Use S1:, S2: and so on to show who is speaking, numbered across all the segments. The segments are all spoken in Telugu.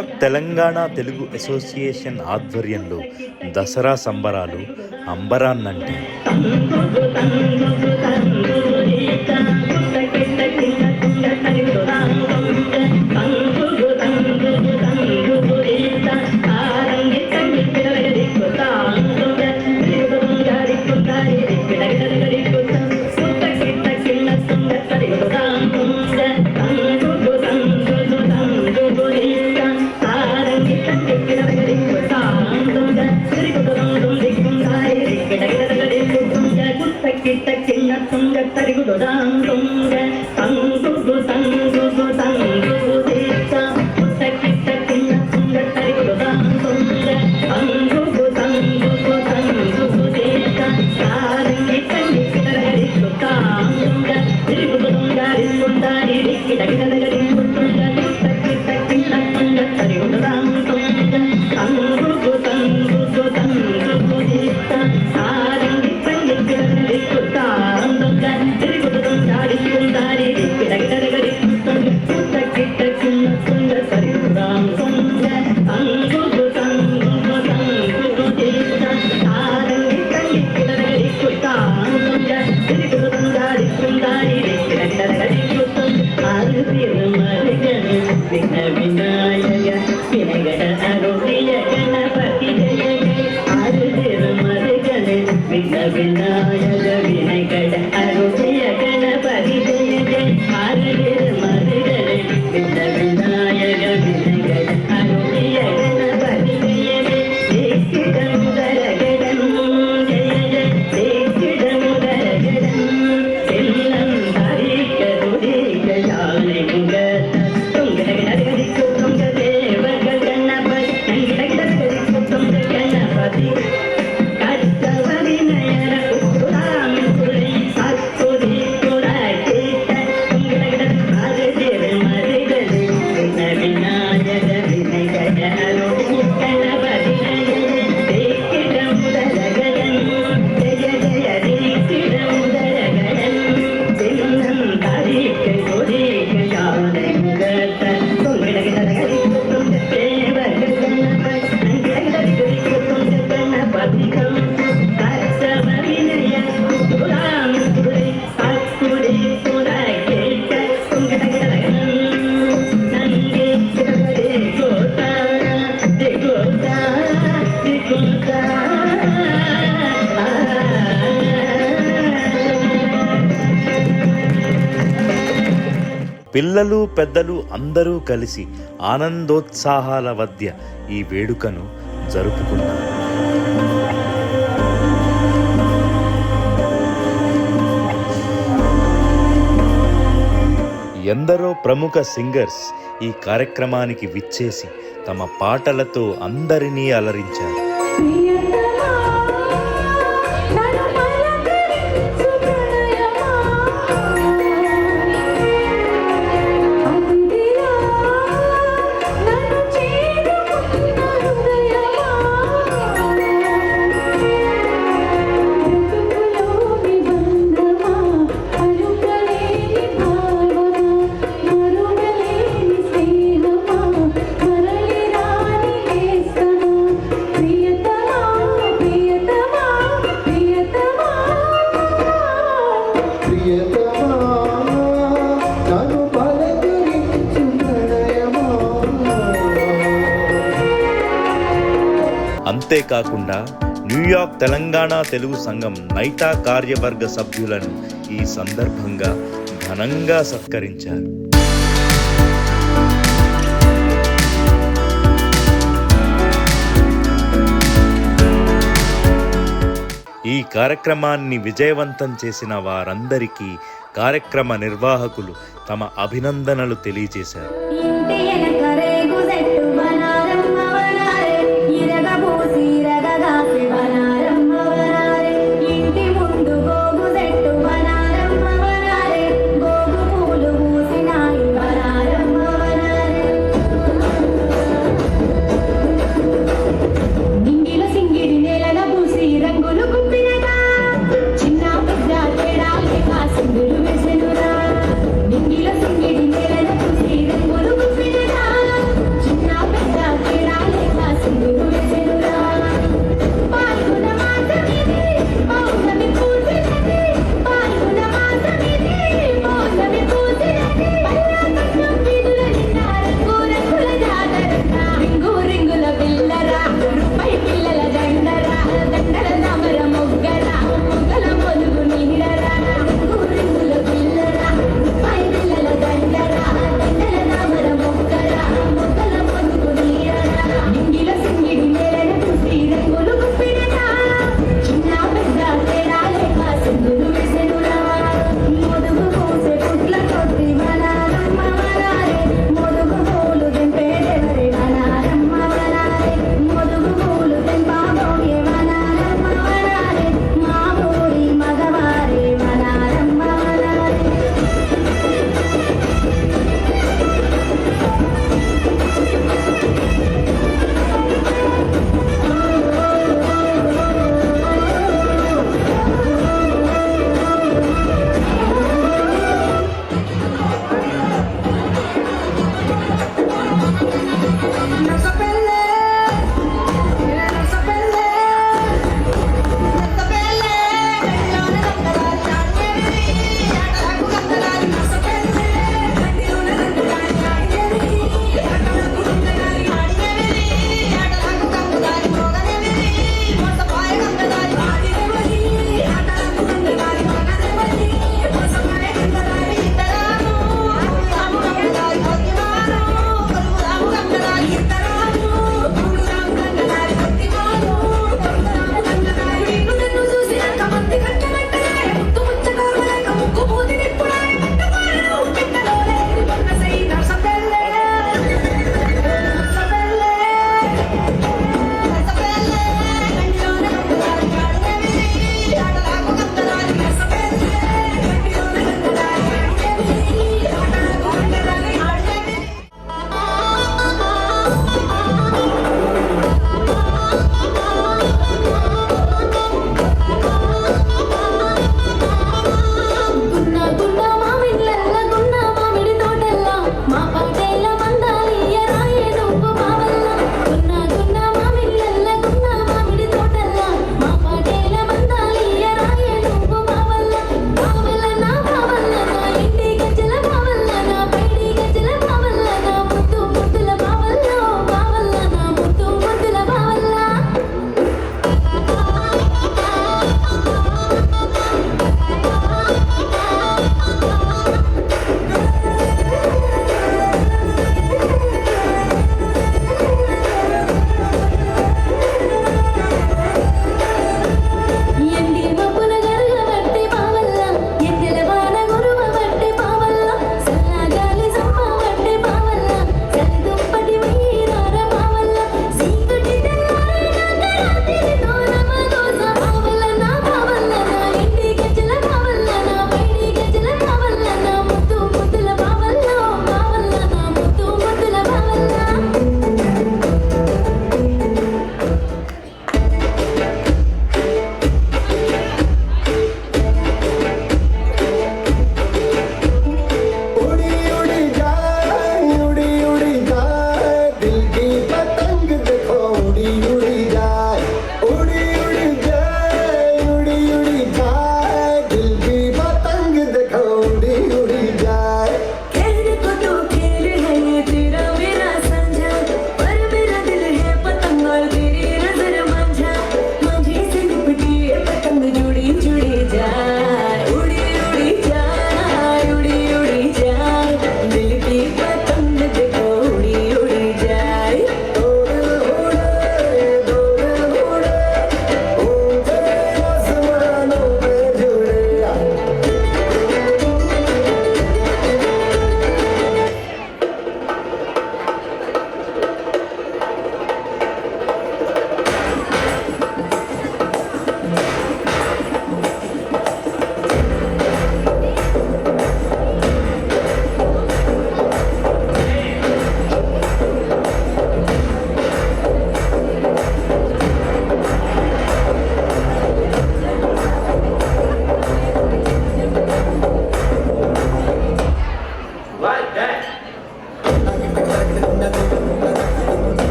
S1: న్యూయార్క్ తెలంగాణ తెలుగు అసోసియేషన్ ఆధ్వర్యంలో దసరా సంబరాలు అంబరాన్నంటే పిల్లలు పెద్దలు అందరూ కలిసి ఆనందోత్సాహాల మధ్య ఈ వేడుకను జరుపుకున్నారు. ఎందరో ప్రముఖ సింగర్స్ ఈ కార్యక్రమానికి విచ్చేసి తమ పాటలతో అందరినీ అలరించారు. అంతేకాకుండా న్యూయార్క్ తెలంగాణ తెలుగు సంఘం నైటా కార్యవర్గ సభ్యులను ఈ సందర్భంగా ఘనంగా సత్కరించారు. ఈ కార్యక్రమాన్ని విజయవంతం చేసిన వారందరికీ కార్యక్రమ నిర్వాహకులు తమ అభినందనలు తెలియజేశారు.
S2: సింగిడి నేలను చూసి రంగులు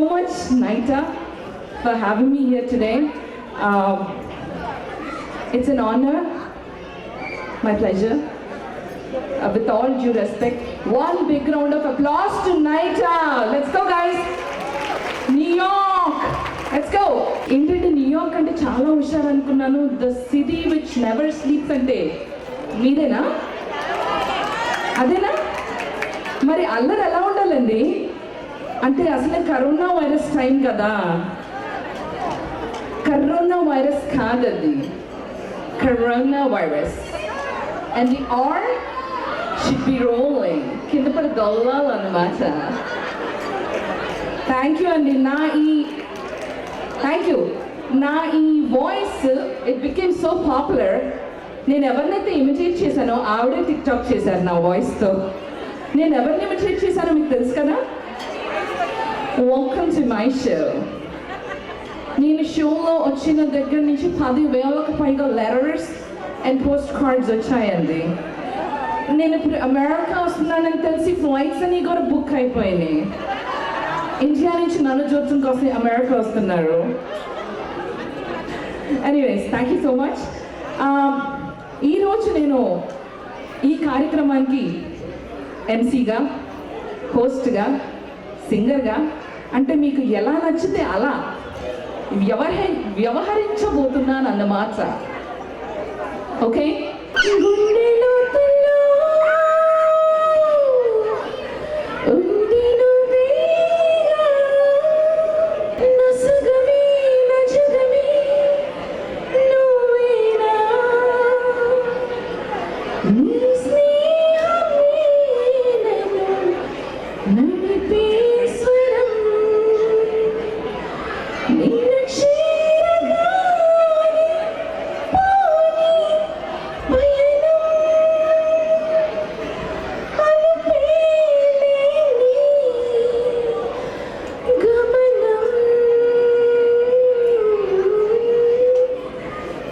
S2: much, Naita, for having me here today. It's an honor, my pleasure. With all due respect, one big round of applause to Naita. Let's go, guys. New York. Let's go. ఏంటంటే న్యూయార్క్ అంటే చాలా హుషారు అనుకున్నాను. The city which never sleeps అంటే మీరేనా? అదేనా? మరి అల్లరి ఎలా ఉండాలండి? అంటే అసలే కరోనా వైరస్ టైం కదా. కరోనా వైరస్ కాదది, corona virus. And the R should be rolling, కింద పడి దొల్లాలన్నమాట. థ్యాంక్ యూ అండి. నా ఈ voice it became so popular. నేను ఎవరినైతే ఇమిటేట్ చేశానో ఆవిడే టిక్టాక్ చేశారు నా వాయిస్తో. నేను ఎవరిని ఇమిటేట్ చేశానో మీకు తెలుసు కదా. Welcome to my show. నేను షోలో వచ్చిన దగ్గర నుంచి 10,000కు పైగా లెటర్స్ అండ్ పోస్ట్ కార్డ్స్ వచ్చాయండి. నేను ఇప్పుడు అమెరికా వస్తున్నానని తెలిసి ఫ్లైట్స్ అన్నీ కూడా బుక్ అయిపోయినాయి. ఇండియా నుంచి నన్ను చూడటం కోసం అమెరికా వస్తున్నారు. Anyways, thank you so much. ఈరోజు నేను ఈ కార్యక్రమానికి ఎంసీగా, హోస్ట్గా, సింగర్గా, అంటే మీకు ఎలా నచ్చితే అలా వ్యవహరించబోతున్నాను అన్నమాట. ఓకే.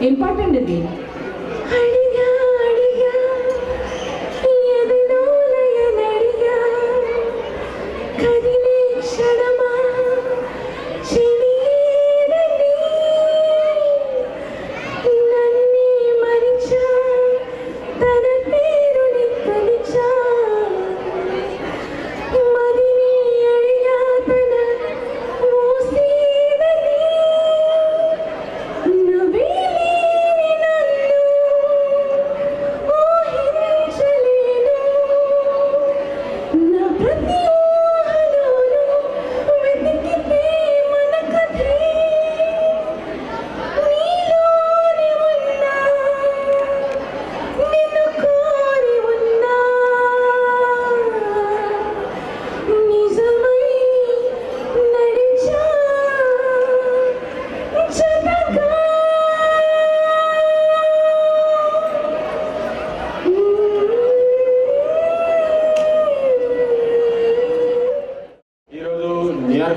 S2: ఏం పాట అండి ఇది?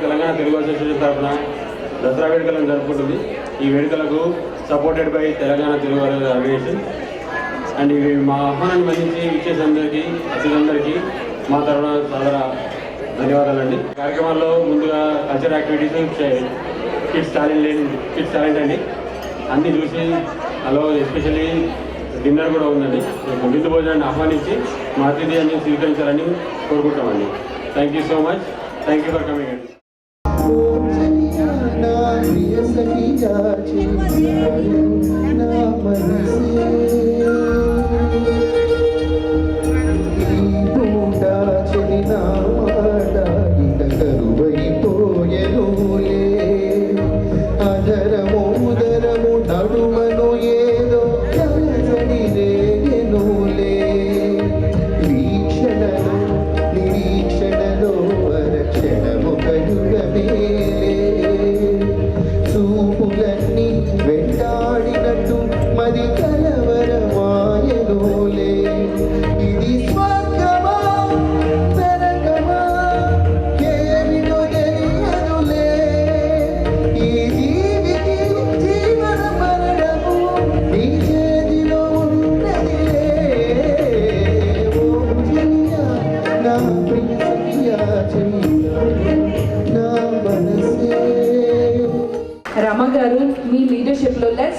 S3: తెలంగాణ తెలుగు అసోసియేషన్ తరఫున దసరా వేడుకలను జరుపుకుంటుంది. ఈ వేడుకలకు supported by Telangana Telugu organization. And ఇవి మా ఆహ్వానాన్ని మన్నించి ఇచ్చేసి అతిథులందరికీ మా తరఫున చాలా ధన్యవాదాలండి. కార్యక్రమాల్లో ముందుగా కల్చర్ యాక్టివిటీస్, కిడ్స్ టాలెంట్ అండి అన్నీ చూసి అలా ఎస్పెషల్లీ డిన్నర్ కూడా ఉందండి. విందు భోజనాన్ని ఆహ్వానించి మా అతిథి అన్ని స్వీకరించాలని కోరుకుంటామండి. Thank you so much. Thank you for coming అండి.
S4: నిరీక్షణలో వరక్షణము కలు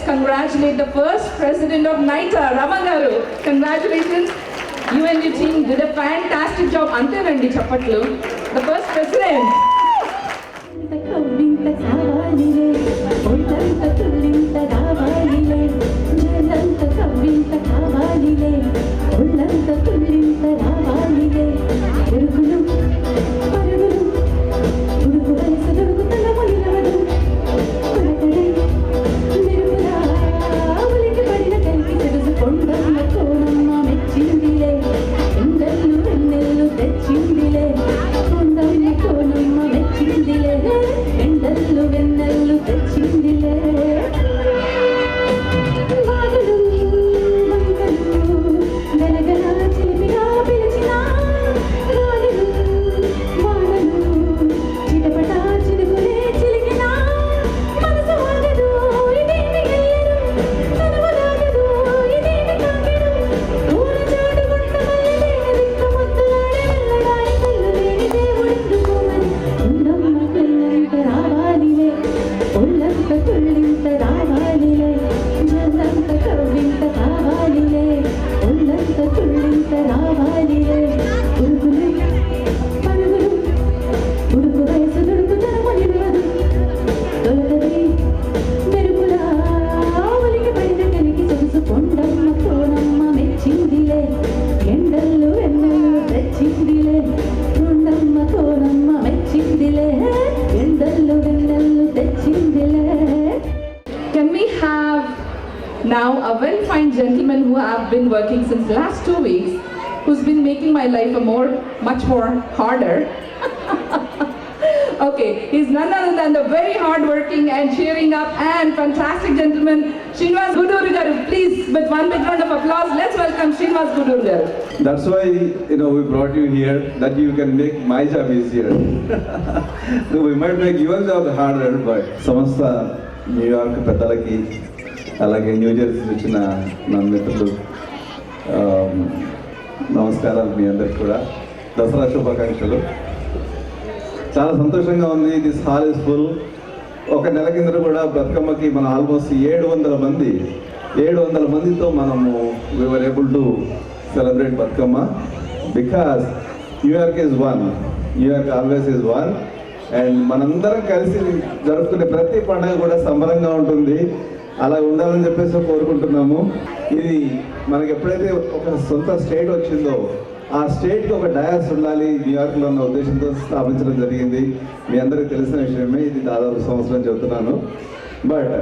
S2: let's congratulate the first president of NITA, Ramagaru. Congratulations. You and your team did a fantastic job. Ante randi chappatlu. The first president.
S4: కవ్వింత కావాలిలే ఒళ్ళంత తుల్లింత రావాలిలే జలంత కవ్వింత కావాలిలే ఒళ్ళంత తుల్లింత రావాలిలే ఉరుకులు పరుగులు ఉడుకు వయసు దొరుకుతల మొయిలవదు కొలకడై మెరుపులా ఉలికి పడిన కలికి తెలుసు కొండమ్మ కోనమ్మ మెచ్చిందిలే ఎండల్లు వెన్నెల్లు తెచ్చిందిలే కొండమ్మ కోనమ్మ మెచ్చిందిలే ఎండల్లు వెన్నెల్లు తెచ్చిందిలే వాగులు వంకలు గలగల చిలిపిగా పిలిచిన గాలులు వానలు చిటపట చినుకులే చిలికిన మనసు ఆగదు ఇదేమి ఎల్లరు తనువు లాగదు ఇదేమి కాకెడు దూర చాటు గుంట మల్లె దిక్కు ముద్దులాడే వెళ్ళడాని కళ్ళు లేని దేవుడెందుకు మరి ఉండమ్మ కళ్ళంత రావాలిలే ఒళ్ళంత తుళ్ళింత రావాలిలే జల్లంత కవ్వింత కావాలిలే ఒళ్ళంత తుళ్ళింత రావాలిలే ఉరుకులు పరుగులు ఉడుకు వయసు దుడుకుతనము నిలవదు తొలగది మెరుపులా ఉలికి పడిన కలికి సొగసు కొండమ్మ కోనమ్మ మెచ్చిందిలే ఎండల్లు వెన్నెల్లు తెచ్చిందిలే కొండమ్మ కోనమ్మ మెచ్చిందిలే ఎండల్లు వెన్నెల్లు తెచ్చిందిలే.
S2: Can we have now a very fine gentleman who have been working since last 2 weeks, who's been making my life much more harder. Okay, he's none other than the very hard-working and cheering up and fantastic gentleman, Srinivas Guduru garu. Please, with one big round of applause, let's welcome Srinivas Guduru garu.
S5: That's why, we brought you here, that you can make my job easier. We might make your job harder, but సమస్త న్యూయార్క్ పెద్దలకి అలాగే న్యూ జెర్సీ వచ్చిన నా మిత్రులు నమస్కారాలు మీ అందరికి కూడా దసరా శుభాకాంక్షలు. చాలా సంతోషంగా ఉంది. This hall is full. ఒక నెల కింద కూడా బతుకమ్మకి మనం ఆల్మోస్ట్ 700 మందితో మనము we were able to celebrate Bathukamma because New York is one. New York always is one. And మనందరం కలిసి జరుపుకునే ప్రతి పండుగ కూడా సంబరంగా ఉంటుంది. అలా ఉండాలని చెప్పేసి కోరుకుంటున్నాము. ఇది మనకి ఎప్పుడైతే ఒక సొంత స్టేట్ వచ్చిందో ఆ స్టేట్కి ఒక డయాస్ ఉండాలి న్యూయార్క్లో ఉన్న ఉద్దేశంతో స్థాపించడం జరిగింది. మీ అందరికీ తెలిసిన విషయమే. ఇది దాదాపు సంవత్సరం చెబుతున్నాను. బట్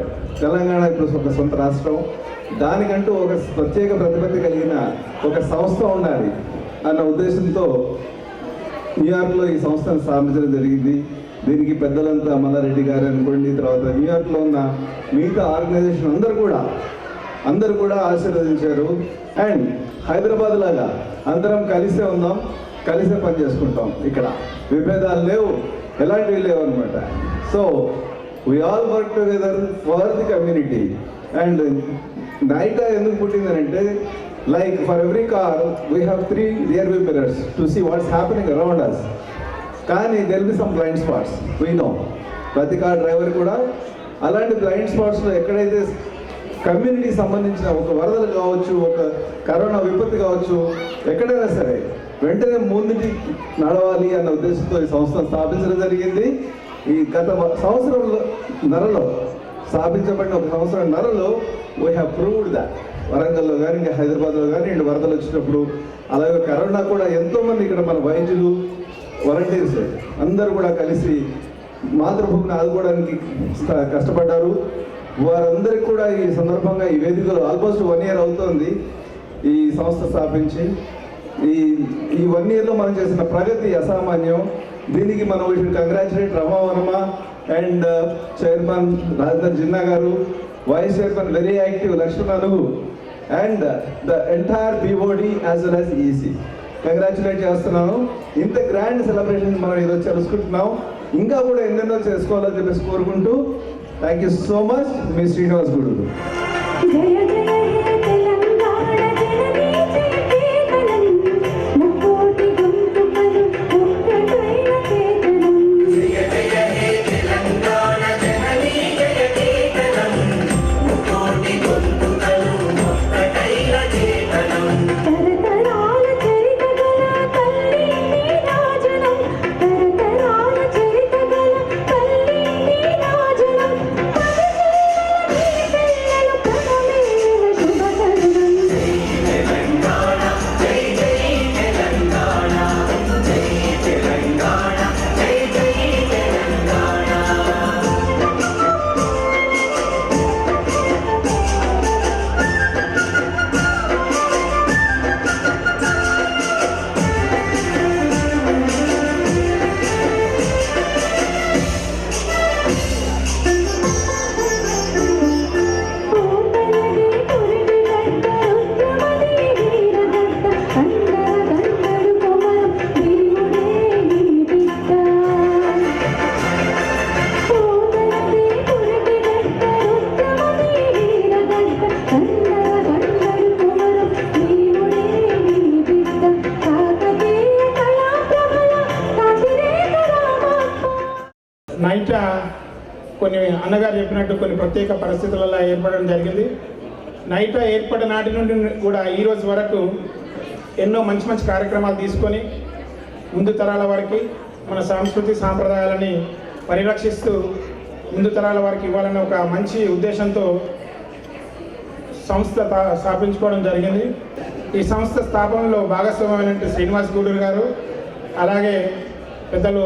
S5: తెలంగాణ ఇప్పుడు ఒక సొంత రాష్ట్రం. దానికంటూ ఒక ప్రత్యేక ప్రతిపత్తి కలిగిన ఒక సంస్థ ఉండాలి అన్న ఉద్దేశంతో న్యూయార్క్లో ఈ సంస్థను స్థాపించడం జరిగింది. దీనికి పెద్దలంతా మల్లారెడ్డి గారు అనుకోండి, తర్వాత న్యూయార్క్లో ఉన్న మిగతా ఆర్గనైజేషన్ అందరూ కూడా ఆశీర్వదించారు. అండ్ హైదరాబాద్ లాగా అందరం కలిసే ఉందాం, కలిసే పని చేసుకుంటాం. ఇక్కడ విభేదాలు లేవు, ఎలాంటివి లేవు అనమాట. So we all work together for the community. And NYTTA ఎందుకు పుట్టిందనంటే, like for every car we have 3 rear view mirrors to see what's happening around us. కానీ there will be some blind spots, we know. ప్రతి కార్ డ్రైవర్ కూడా అలాంటి బ్లైండ్ స్పాట్స్లో ఎక్కడైతే కమ్యూనిటీ సంబంధించిన ఒక వరదలు కావచ్చు, ఒక కరోనా విపత్తు కావచ్చు, ఎక్కడైనా సరే వెంటనే ముందుకి నడవాలి అన్న ఉద్దేశంతో ఈ సంస్థను స్థాపించడం జరిగింది. ఈ గత సంవత్సరంలో స్థాపించబడిన ఒక సంవత్సరంన్నరలో వీ హ్యావ్ ప్రూవ్డ్ దాట్. వరంగల్లో కానీ ఇంకా హైదరాబాద్లో కానీ వరదలు వచ్చినప్పుడు, అలాగే కరోనా కూడా ఎంతోమంది ఇక్కడ మన వైద్యులు, వాలంటీర్స్ అందరూ కూడా కలిసి మాతృభూమిని ఆదుకోవడానికి కష్టపడ్డారు. వారందరికీ కూడా ఈ సందర్భంగా ఈ వేదికలో ఆల్మోస్ట్ 1 year అవుతోంది ఈ సంస్థ స్థాపించి. ఈ 1 yearలో మనం చేసిన ప్రగతి అసామాన్యం. దీనికి మనం we should congratulate Rama Varma and chairman Rajender Jinna గారు, vice chairman very active Lakshman Anugu, and the entire BOD as well as EC. Congratulate చేస్తున్నాను. ఇంత గ్రాండ్ సెలబ్రేషన్ మనం ఈరోజు చేసుకుంటున్నాం. ఇంకా కూడా ఎన్నెన్నో చేసుకోవాలని చెప్పేసి కోరుకుంటూ, థ్యాంక్ యూ సో మచ్. మీ శ్రీనివాస్ గూడూరు.
S4: జయ జయ హే తెలంగాణ జననీ జయకేతనం ముక్కోటి గొంతుకలు ఒక్కటైన కేతనం. జయ జయ హే తెలంగాణ జననీ జయకేతనం ముక్కోటి
S6: కొన్ని అన్నగారు చెప్పినట్టు కొన్ని ప్రత్యేక పరిస్థితులలో ఏర్పడడం జరిగింది. నైటా ఏర్పడిన నాటి నుండి కూడా ఈ రోజు వరకు ఎన్నో మంచి మంచి కార్యక్రమాలు తీసుకొని ముందు తరాల వారికి మన సంస్కృతి సాంప్రదాయాలని పరిరక్షిస్తూ ముందు తరాల వారికి ఇవ్వాలన్న ఒక మంచి ఉద్దేశంతో సంస్థ స్థాపించుకోవడం జరిగింది. ఈ సంస్థ స్థాపనలో భాగస్వామ్యమైన శ్రీనివాస్ గూడూరు గారు, అలాగే పెద్దలు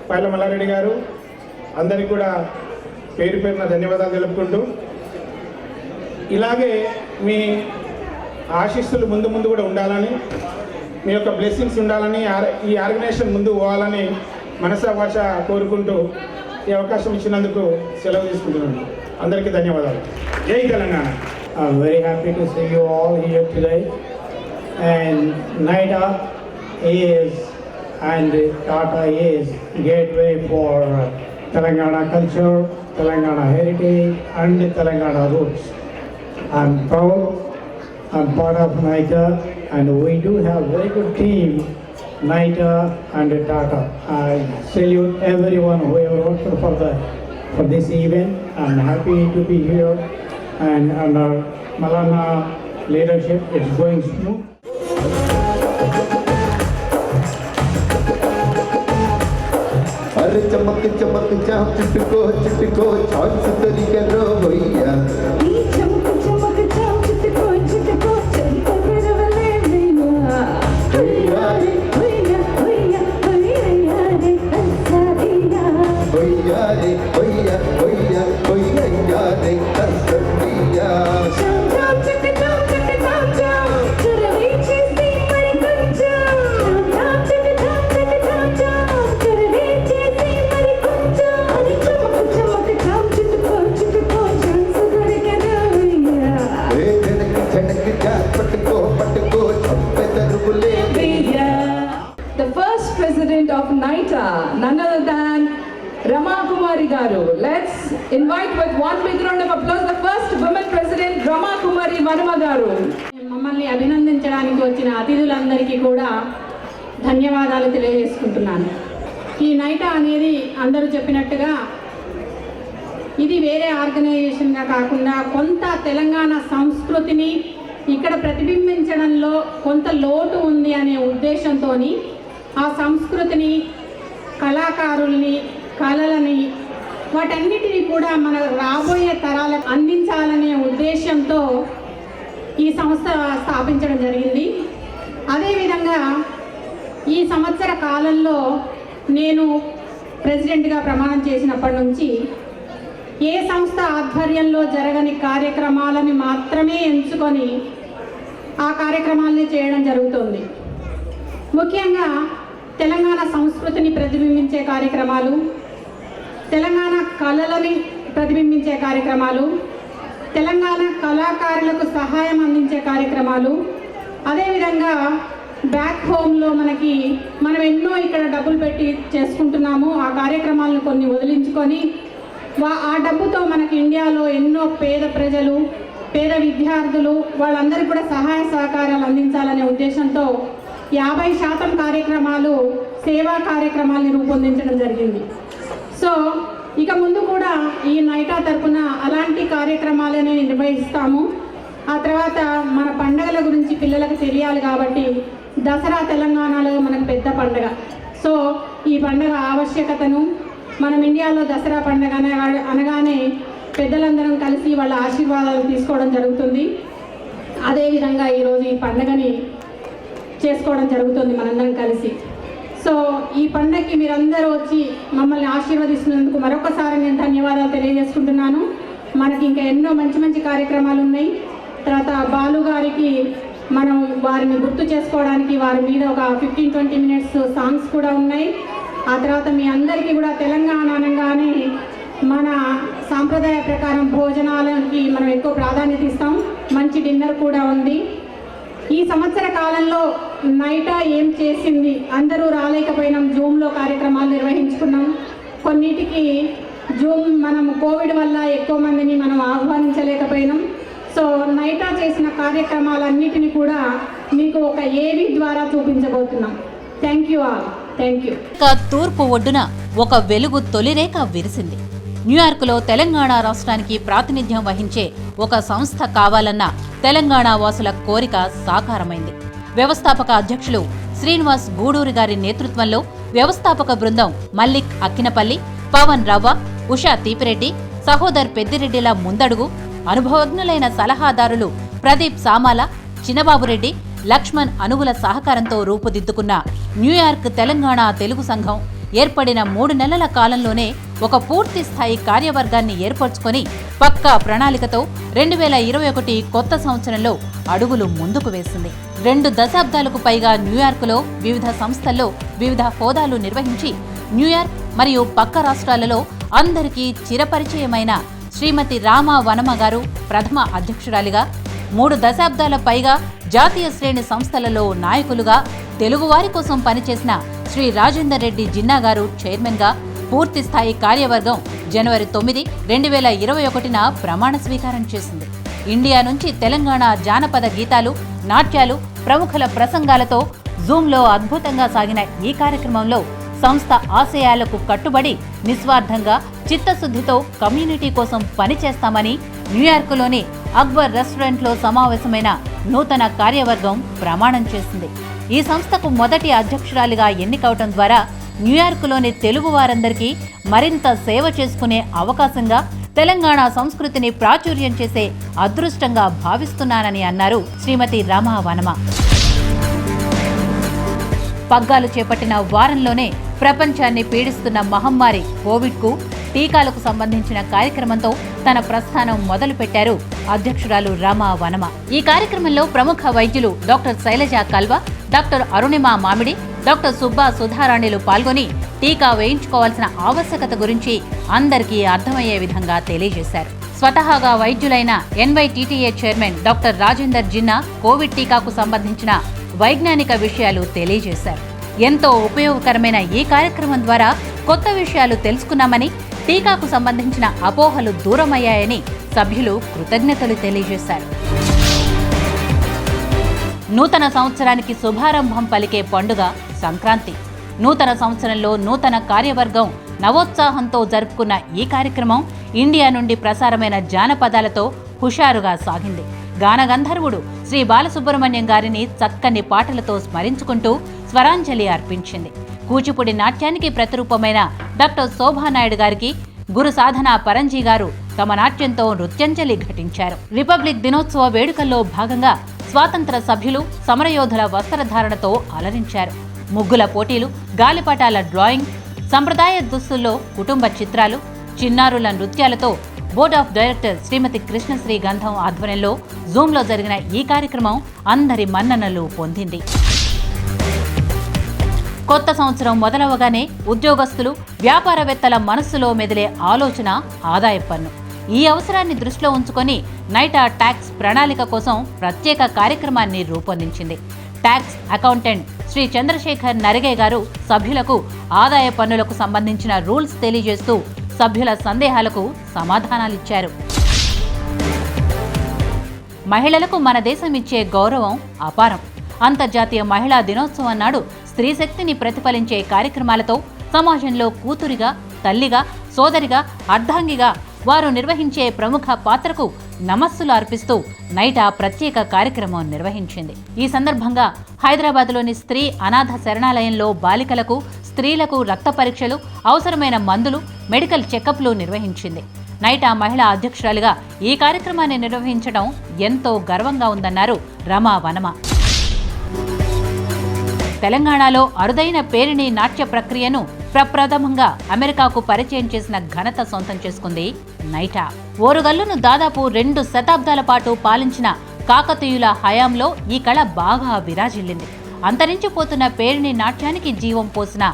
S6: పైల మల్లారెడ్డి గారు, అందరికీ కూడా పేరు పేరున ధన్యవాదాలు తెలుపుకుంటూ, ఇలాగే మీ ఆశీస్సులు ముందు ముందు కూడా ఉండాలని, మీ యొక్క బ్లెస్సింగ్స్ ఉండాలని, ఈ ఆర్గనైజేషన్ ముందు పోవాలని మనసా భాష కోరుకుంటూ ఈ అవకాశం ఇచ్చినందుకు సెలవు తీసుకుంటున్నాను. అందరికీ ధన్యవాదాలు. జై Telangana.
S7: I'm very happy to see you all here today. And NIDA is and Tata is gateway for Telangana culture, Telangana heritage and Telangana roots. I'm proud, I'm part of NIDA and we do have very good team, NIDA and Tata. I salute everyone who have worked for this event. I'm happy to be here. And under Malana leadership, it's going smooth.
S8: अरे चमक चमक चाँद चिटको चिटको चाँद तरी करो भैया
S4: ఈ చమకు చమకు చాచుతుకో చితుకో చంత పెరవలే వీణా హొయ్యారే హొయ్యా హొయ్యా హొయ్యా రే అసదియా
S8: भैया रे भैया भैया भैया रे कसदिया
S4: చాం చాం చక చాం చరవీ చేసి మరి కొంచెం చాం చాం చరవీ చేసి మరి కొంచెం అది చమకు చమకు చాం చితుకో చితుకో చాన్స్ దొరికెదా వీణా
S8: ए झनक झनक जा पटको पटको छप्पे दरुले
S2: The first president of NITA, none other than Rama Kumari Garu. Let's invite with one big round of applause the first women president, Rama Kumari Varma Garu.
S9: మమ్మల్ని అభినందించడానికి వచ్చిన అతిథులందరికీ కూడా ధన్యవాదాలు తెలియజేసుకుంటున్నాను. ఈ నైటా అనేది అందరూ చెప్పినట్టుగా ఇది వేరే ఆర్గనైజేషన్గా కాకుండా కొంత తెలంగాణ సంస్కృతిని ఇక్కడ ప్రతిబింబించడంలో కొంత లోటు ఉంది అనే ఉద్దేశంతో ఆ సంస్కృతిని, కళాకారుల్ని, కళలని వాటన్నిటినీ కూడా మన రాబోయే తరాలకు అందించాలనే ఉద్దేశంతో ఈ సంస్థ స్థాపించడం జరిగింది. అదేవిధంగా ఈ సంవత్సర కాలంలో నేను ప్రెసిడెంట్గా ప్రమాణం చేసినప్పటి నుంచి ఏ సంస్థ ఆధ్వర్యంలో జరగని కార్యక్రమాలని మాత్రమే ఎంచుకొని ఆ కార్యక్రమాలని చేయడం జరుగుతుంది. ముఖ్యంగా తెలంగాణ సంస్కృతిని ప్రతిబింబించే కార్యక్రమాలు, తెలంగాణ కళలని ప్రతిబింబించే కార్యక్రమాలు, తెలంగాణ కళాకారులకు సహాయం అందించే కార్యక్రమాలు, అదేవిధంగా బ్యాక్ హోమ్లో మనం ఎన్నో ఇక్కడ డబ్బులు పెట్టి చేసుకుంటున్నాము. ఆ కార్యక్రమాలను కొన్ని వదిలించుకొని ఆ డబ్బుతో మనకి ఇండియాలో ఎన్నో పేద ప్రజలు, పేద విద్యార్థులు వాళ్ళందరికీ కూడా సహాయ సహకారాలు అందించాలనే ఉద్దేశంతో 50% కార్యక్రమాలు, సేవా కార్యక్రమాలని రూపొందించడం జరిగింది. సో ఇక ముందు కూడా ఈ నైటా తరపున అలాంటి కార్యక్రమాలని నిర్వహిస్తాము. ఆ తర్వాత మన పండగల గురించి పిల్లలకు తెలియాలి కాబట్టి దసరా తెలంగాణలో మనకు పెద్ద పండగ. సో ఈ పండగ ఆవశ్యకతను మనం ఇండియాలో దసరా పండగ అనగానే పెద్దలందరం కలిసి వాళ్ళ ఆశీర్వాదాలు తీసుకోవడం జరుగుతుంది. అదేవిధంగా ఈరోజు ఈ పండగని చేసుకోవడం జరుగుతుంది మనందరం కలిసి. సో ఈ పండగకి మీరందరూ వచ్చి మమ్మల్ని ఆశీర్వదిస్తున్నందుకు మరొకసారి నేను ధన్యవాదాలు తెలియజేసుకుంటున్నాను. మనకి ఇంకా ఎన్నో మంచి మంచి కార్యక్రమాలు ఉన్నాయి. తర్వాత బాలు గారికి మనం వారిని గుర్తు చేసుకోవడానికి వారి మీద ఒక 15-20 మినిట్స్ సాంగ్స్ కూడా ఉన్నాయి. ఆ తర్వాత మీ అందరికీ కూడా తెలంగాణ అనగానే మన సాంప్రదాయ ప్రకారం భోజనాలకి మనం ఎక్కువ ప్రాధాన్యత ఇస్తాం. మంచి డిన్నర్ కూడా ఉంది. ఈ సంవత్సర కాలంలో నైటా ఏం చేసింది, అందరూ రాలేకపోయినాం, జూమ్లో కార్యక్రమాలు నిర్వహించుకున్నాం. కొన్నిటికి జూమ్ మనం కోవిడ్ వల్ల ఎక్కువ మందిని మనం ఆహ్వానించలేకపోయినాం. సో నైటా చేసిన కార్యక్రమాలన్నిటిని కూడా మీకు ఒక ఏవి ద్వారా చూపించబోతున్నాం. Thank you all. Thank you.
S10: తూర్పు ఒడ్డున ఒక వెలుగు తొలిరేఖ విరిసింది. న్యూయార్క్లో తెలంగాణ రాష్ట్రానికి ప్రాతినిధ్యం వహించే ఒక సంస్థ కావాలన్న తెలంగాణ వాసుల కోరిక సాకారమైంది. వ్యవస్థాపక అధ్యక్షులు శ్రీనివాస్ గూడూరి గారి నేతృత్వంలో వ్యవస్థాపక బృందం మల్లిక్ అక్కినపల్లి, పవన్ రవ్వ, ఉషా తీపిరెడ్డి, సహోదర్ పెద్దిరెడ్డిల ముందడుగు, అనుభవజ్ఞులైన సలహాదారులు ప్రదీప్ సామాల, చిన్నబాబురెడ్డి, లక్ష్మణ్ అనుగుల సహకారంతో రూపుదిద్దుకున్న న్యూయార్క్ తెలంగాణ తెలుగు సంఘం ఏర్పడిన 3 నెలల కాలంలోనే ఒక పూర్తి స్థాయి కార్యవర్గాన్ని ఏర్పరచుకొని పక్కా ప్రణాళికతో 2021 కొత్త సంవత్సరంలో అడుగులు ముందుకు వేసింది. 2 దశాబ్దాలకు పైగా న్యూయార్క్లో వివిధ సంస్థల్లో వివిధ హోదాలు నిర్వహించి న్యూయార్క్ మరియు పక్క రాష్ట్రాలలో అందరికీ చిరపరిచయమైన శ్రీమతి రామా వనమ గారు ప్రథమ అధ్యక్షురాలిగా, 3 దశాబ్దాల పైగా జాతీయ శ్రేణి సంస్థలలో నాయకులుగా తెలుగువారి కోసం పనిచేసిన శ్రీ రాజేందర్ రెడ్డి జిన్నా గారు చైర్మన్గా పూర్తి స్థాయి కార్యవర్గం జనవరి 9, 2021న ప్రమాణ స్వీకారం చేసింది. ఇండియా నుంచి తెలంగాణ జానపద గీతాలు, నాట్యాలు, ప్రముఖుల ప్రసంగాలతో జూమ్లో అద్భుతంగా సాగిన ఈ కార్యక్రమంలో సంస్థ ఆశయాలకు కట్టుబడి నిస్వార్థంగా చిత్తశుద్ధితో కమ్యూనిటీ కోసం పనిచేస్తామని న్యూయార్క్లోని అక్బర్ రెస్టారెంట్లో సమావేశమైన నూతన కార్యవర్గం ప్రమాణం చేసింది. ఈ సంస్థకు మొదటి అధ్యక్షురాలిగా ఎన్నికవటం ద్వారా న్యూయార్క్లోని తెలుగు వారందరికీ మరింత సేవ చేసుకునే అవకాశంగా, తెలంగాణ సంస్కృతిని ప్రాచుర్యం చేసే అదృష్టంగా భావిస్తున్నానని అన్నారు శ్రీమతి రామా వనమ. పగ్గాలు చేపట్టిన వారంలోనే ప్రపంచాన్ని పీడిస్తున్న మహమ్మారి కోవిడ్కు టీకాలకు సంబంధించిన కార్యక్రమంతో తన ప్రస్థానం మొదలుపెట్టారు అధ్యక్షురాలు రామా వనమ. ఈ కార్యక్రమంలో ప్రముఖ వైద్యులు డాక్టర్ శైలజ కల్వ, డాక్టర్ అరుణిమ మామిడి, డాక్టర్ సుబ్బా సుధారాణిలు పాల్గొని టీకా వేయించుకోవాల్సిన ఆవశ్యకత గురించి అందరికీ అర్థమయ్యే విధంగా తెలియజేశారు. స్వతహాగా వైద్యులైన NYTTA chairman doctor Rajender Jinna covid టీకాకు సంబంధించిన వైజ్ఞానిక విషయాలు తెలియజేశారు. ఎంతో ఉపయోగకరమైన ఈ కార్యక్రమం ద్వారా కొత్త విషయాలు తెలుసుకున్నామని, టీకాకు సంబంధించిన అపోహలు దూరమయ్యాయని సభ్యులు కృతజ్ఞతలు తెలియజేశారు. నూతన సంవత్సరానికి శుభారంభం పలికే పండుగ సంక్రాంతి. నూతన సంవత్సరంలో నూతన కార్యవర్గం నవోత్సాహంతో జరుపుకున్న ఈ కార్యక్రమం ఇండియా నుండి ప్రసారమైన జానపదాలతో హుషారుగా సాగింది. గానగంధర్వుడు శ్రీ బాలసుబ్రహ్మణ్యం గారిని చక్కని పాటలతో స్మరించుకుంటూ స్వరాంజలి అర్పించింది. కూచిపూడి నాట్యానికి ప్రతిరూపమైన డాక్టర్ శోభానాయుడు గారికి గురు సాధన పరంజీ గారు తమ నాట్యంతో నృత్యాంజలి ఘటించారు. రిపబ్లిక్ దినోత్సవ వేడుకల్లో భాగంగా స్వాతంత్ర సభ్యులు సమరయోధుల వస్త్రధారణతో అలరించారు. ముగ్గుల పోటీలు, గాలిపటాల డ్రాయింగ్, సంప్రదాయ దుస్తుల్లో కుటుంబ చిత్రాలు, చిన్నారుల నృత్యాలతో బోర్డ్ ఆఫ్ డైరెక్టర్ శ్రీమతి కృష్ణశ్రీ గంధం ఆధ్వర్యంలో జూమ్లో జరిగిన ఈ కార్యక్రమం అందరి మన్ననలు పొందింది. కొత్త సంవత్సరం మొదలవగానే ఉద్యోగస్తులు, వ్యాపారవేత్తల మనస్సులో మెదిలే ఆలోచన ఆదాయ పన్ను. ఈ అవసరాన్ని దృష్టిలో ఉంచుకొని నైటా ట్యాక్స్ ప్రణాళిక కోసం ప్రత్యేక కార్యక్రమాన్ని రూపొందించింది. ట్యాక్స్ అకౌంటెంట్ శ్రీ చంద్రశేఖర్ నరిగే గారు సభ్యులకు ఆదాయ పన్నులకు సంబంధించిన రూల్స్ తెలియజేస్తూ సభ్యుల సందేహాలకు సమాధానాలిచ్చారు. మహిళలకు మన దేశం ఇచ్చే గౌరవం అపారం. అంతర్జాతీయ మహిళా దినోత్సవం నాడు స్త్రీ శక్తిని ప్రతిఫలించే కార్యక్రమాలతో సమాజంలో కూతురిగా, తల్లిగా, సోదరిగా, అర్ధాంగిగా వారు నిర్వహించే ప్రముఖ పాత్రకు నమస్సులు అర్పిస్తూ నైటా ప్రత్యేక కార్యక్రమం నిర్వహించింది. ఈ సందర్భంగా హైదరాబాద్లోని స్త్రీ అనాథ శరణాలయంలో బాలికలకు, స్త్రీలకు రక్త పరీక్షలు, అవసరమైన మందులు, మెడికల్ చెకప్లు నిర్వహించింది. నైటా మహిళా అధ్యక్షురాలిగా ఈ కార్యక్రమాన్ని నిర్వహించడం ఎంతో గర్వంగా ఉందన్నారు రమా వనమ. తెలంగాణలో అరుదైన పేరిణి నాట్య ప్రక్రియను ప్రప్రథమంగా అమెరికాకు పరిచయం చేసిన ఘనత సొంతం చేసుకుంది నైటా. ఓరుగల్లును దాదాపు 2 శతాబ్దాల పాటు పాలించిన కాకతీయుల హయాంలో ఈ కళ బాగా విరాజిల్లింది. అంతరించిపోతున్న పేరిణి నాట్యానికి జీవం పోసిన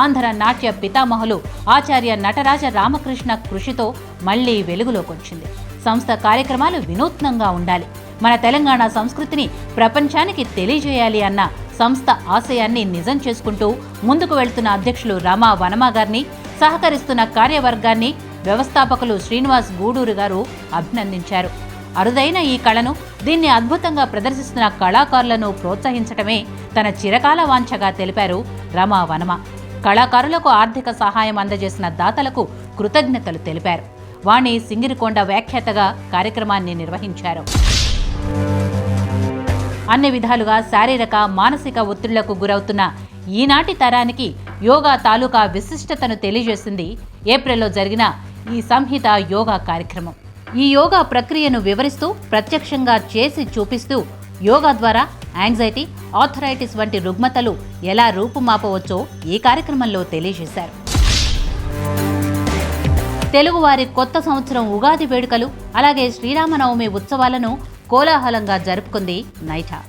S10: ఆంధ్ర నాట్య పితామహులు ఆచార్య నటరాజ రామకృష్ణ కృషితో మళ్లీ వెలుగులోకొచ్చింది. సంస్థ కార్యక్రమాలు వినూత్నంగా ఉండాలి, మన తెలంగాణ సంస్కృతిని ప్రపంచానికి తెలియజేయాలి అన్న సంస్థ ఆశయాన్ని నిజం చేసుకుంటూ ముందుకు వెళ్తున్న అధ్యక్షులు రామా వనమ గారిని, సహకరిస్తున్న కార్యవర్గాన్ని వ్యవస్థాపకులు శ్రీనివాస్ గూడూరు గారు అభినందించారు. అరుదైన ఈ కళను, దీన్ని అద్భుతంగా ప్రదర్శిస్తున్న కళాకారులను ప్రోత్సహించటమే తన చిరకాల వాంఛగా తెలిపారు రామా వనమ. కళాకారులకు ఆర్థిక సహాయం అందజేసిన దాతలకు కృతజ్ఞతలు తెలిపారు. వాణి సింగిరికొండ వ్యాఖ్యాతగా కార్యక్రమాన్ని నిర్వహించారు. అన్ని విధాలుగా శారీరక మానసిక ఒత్తిళ్లకు గురవుతున్న ఈనాటి తరానికి యోగా తాలూకా విశిష్టతను తెలియజేసింది ఏప్రిల్లో జరిగిన ఈ సంహిత యోగా కార్యక్రమం. ఈ యోగా ప్రక్రియను వివరిస్తూ ప్రత్యక్షంగా చేసి చూపిస్తూ యోగా ద్వారా యాంగ్జైటీ, ఆర్థరైటిస్ వంటి రుగ్మతలు ఎలా రూపుమాపవచ్చో ఈ కార్యక్రమంలో తెలియజేశారు. తెలుగువారి కొత్త సంవత్సరం ఉగాది వేడుకలు, అలాగే శ్రీరామనవమి ఉత్సవాలను కోలాహలంగా జరుపుకుంది నైటా.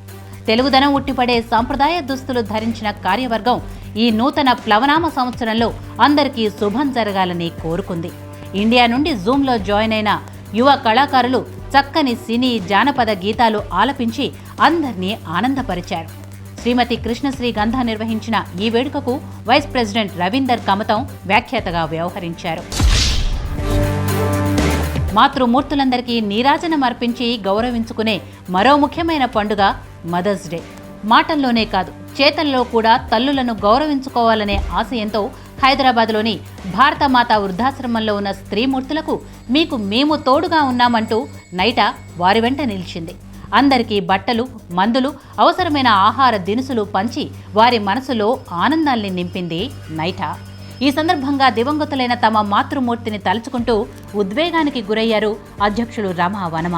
S10: తెలుగుదనం ఉట్టిపడే సాంప్రదాయ దుస్తులు ధరించిన కార్యవర్గం ఈ నూతన ప్లవనామ సంవత్సరంలో అందరికీ శుభం జరగాలని కోరుకుంది. ఇండియా నుండి జూమ్లో జాయిన్ అయిన యువ కళాకారులు చక్కని సినీ, జానపద గీతాలు ఆలపించి అందర్నీ ఆనందపరిచారు. శ్రీమతి కృష్ణశ్రీ గంధ నిర్వహించిన ఈ వేడుకకు వైస్ ప్రెసిడెంట్ రవీందర్ కమతం వ్యాఖ్యాతగా వ్యవహరించారు. మాతృమూర్తులందరికీ నీరాజనం అర్పించి గౌరవించుకునే మరో ముఖ్యమైన పండుగ మదర్స్ డే. మాటల్లోనే కాదు, చేతల్లో కూడా తల్లులను గౌరవించుకోవాలనే ఆశయంతో హైదరాబాద్లోని భారతమాత వృద్ధాశ్రమంలో ఉన్న స్త్రీమూర్తులకు మీకు మేము తోడుగా ఉన్నామంటూ నైటా వారి వెంట నిలిచింది. అందరికీ బట్టలు, మందులు, అవసరమైన ఆహార దినుసులు పంచి వారి మనసులో ఆనందాల్ని నింపింది నైటా. ఈ సందర్భంగా దివంగతులైన తమ మాతృమూర్తిని తలుచుకుంటూ ఉద్వేగానికి గురయ్యారు అధ్యక్షులు రమా వనమ.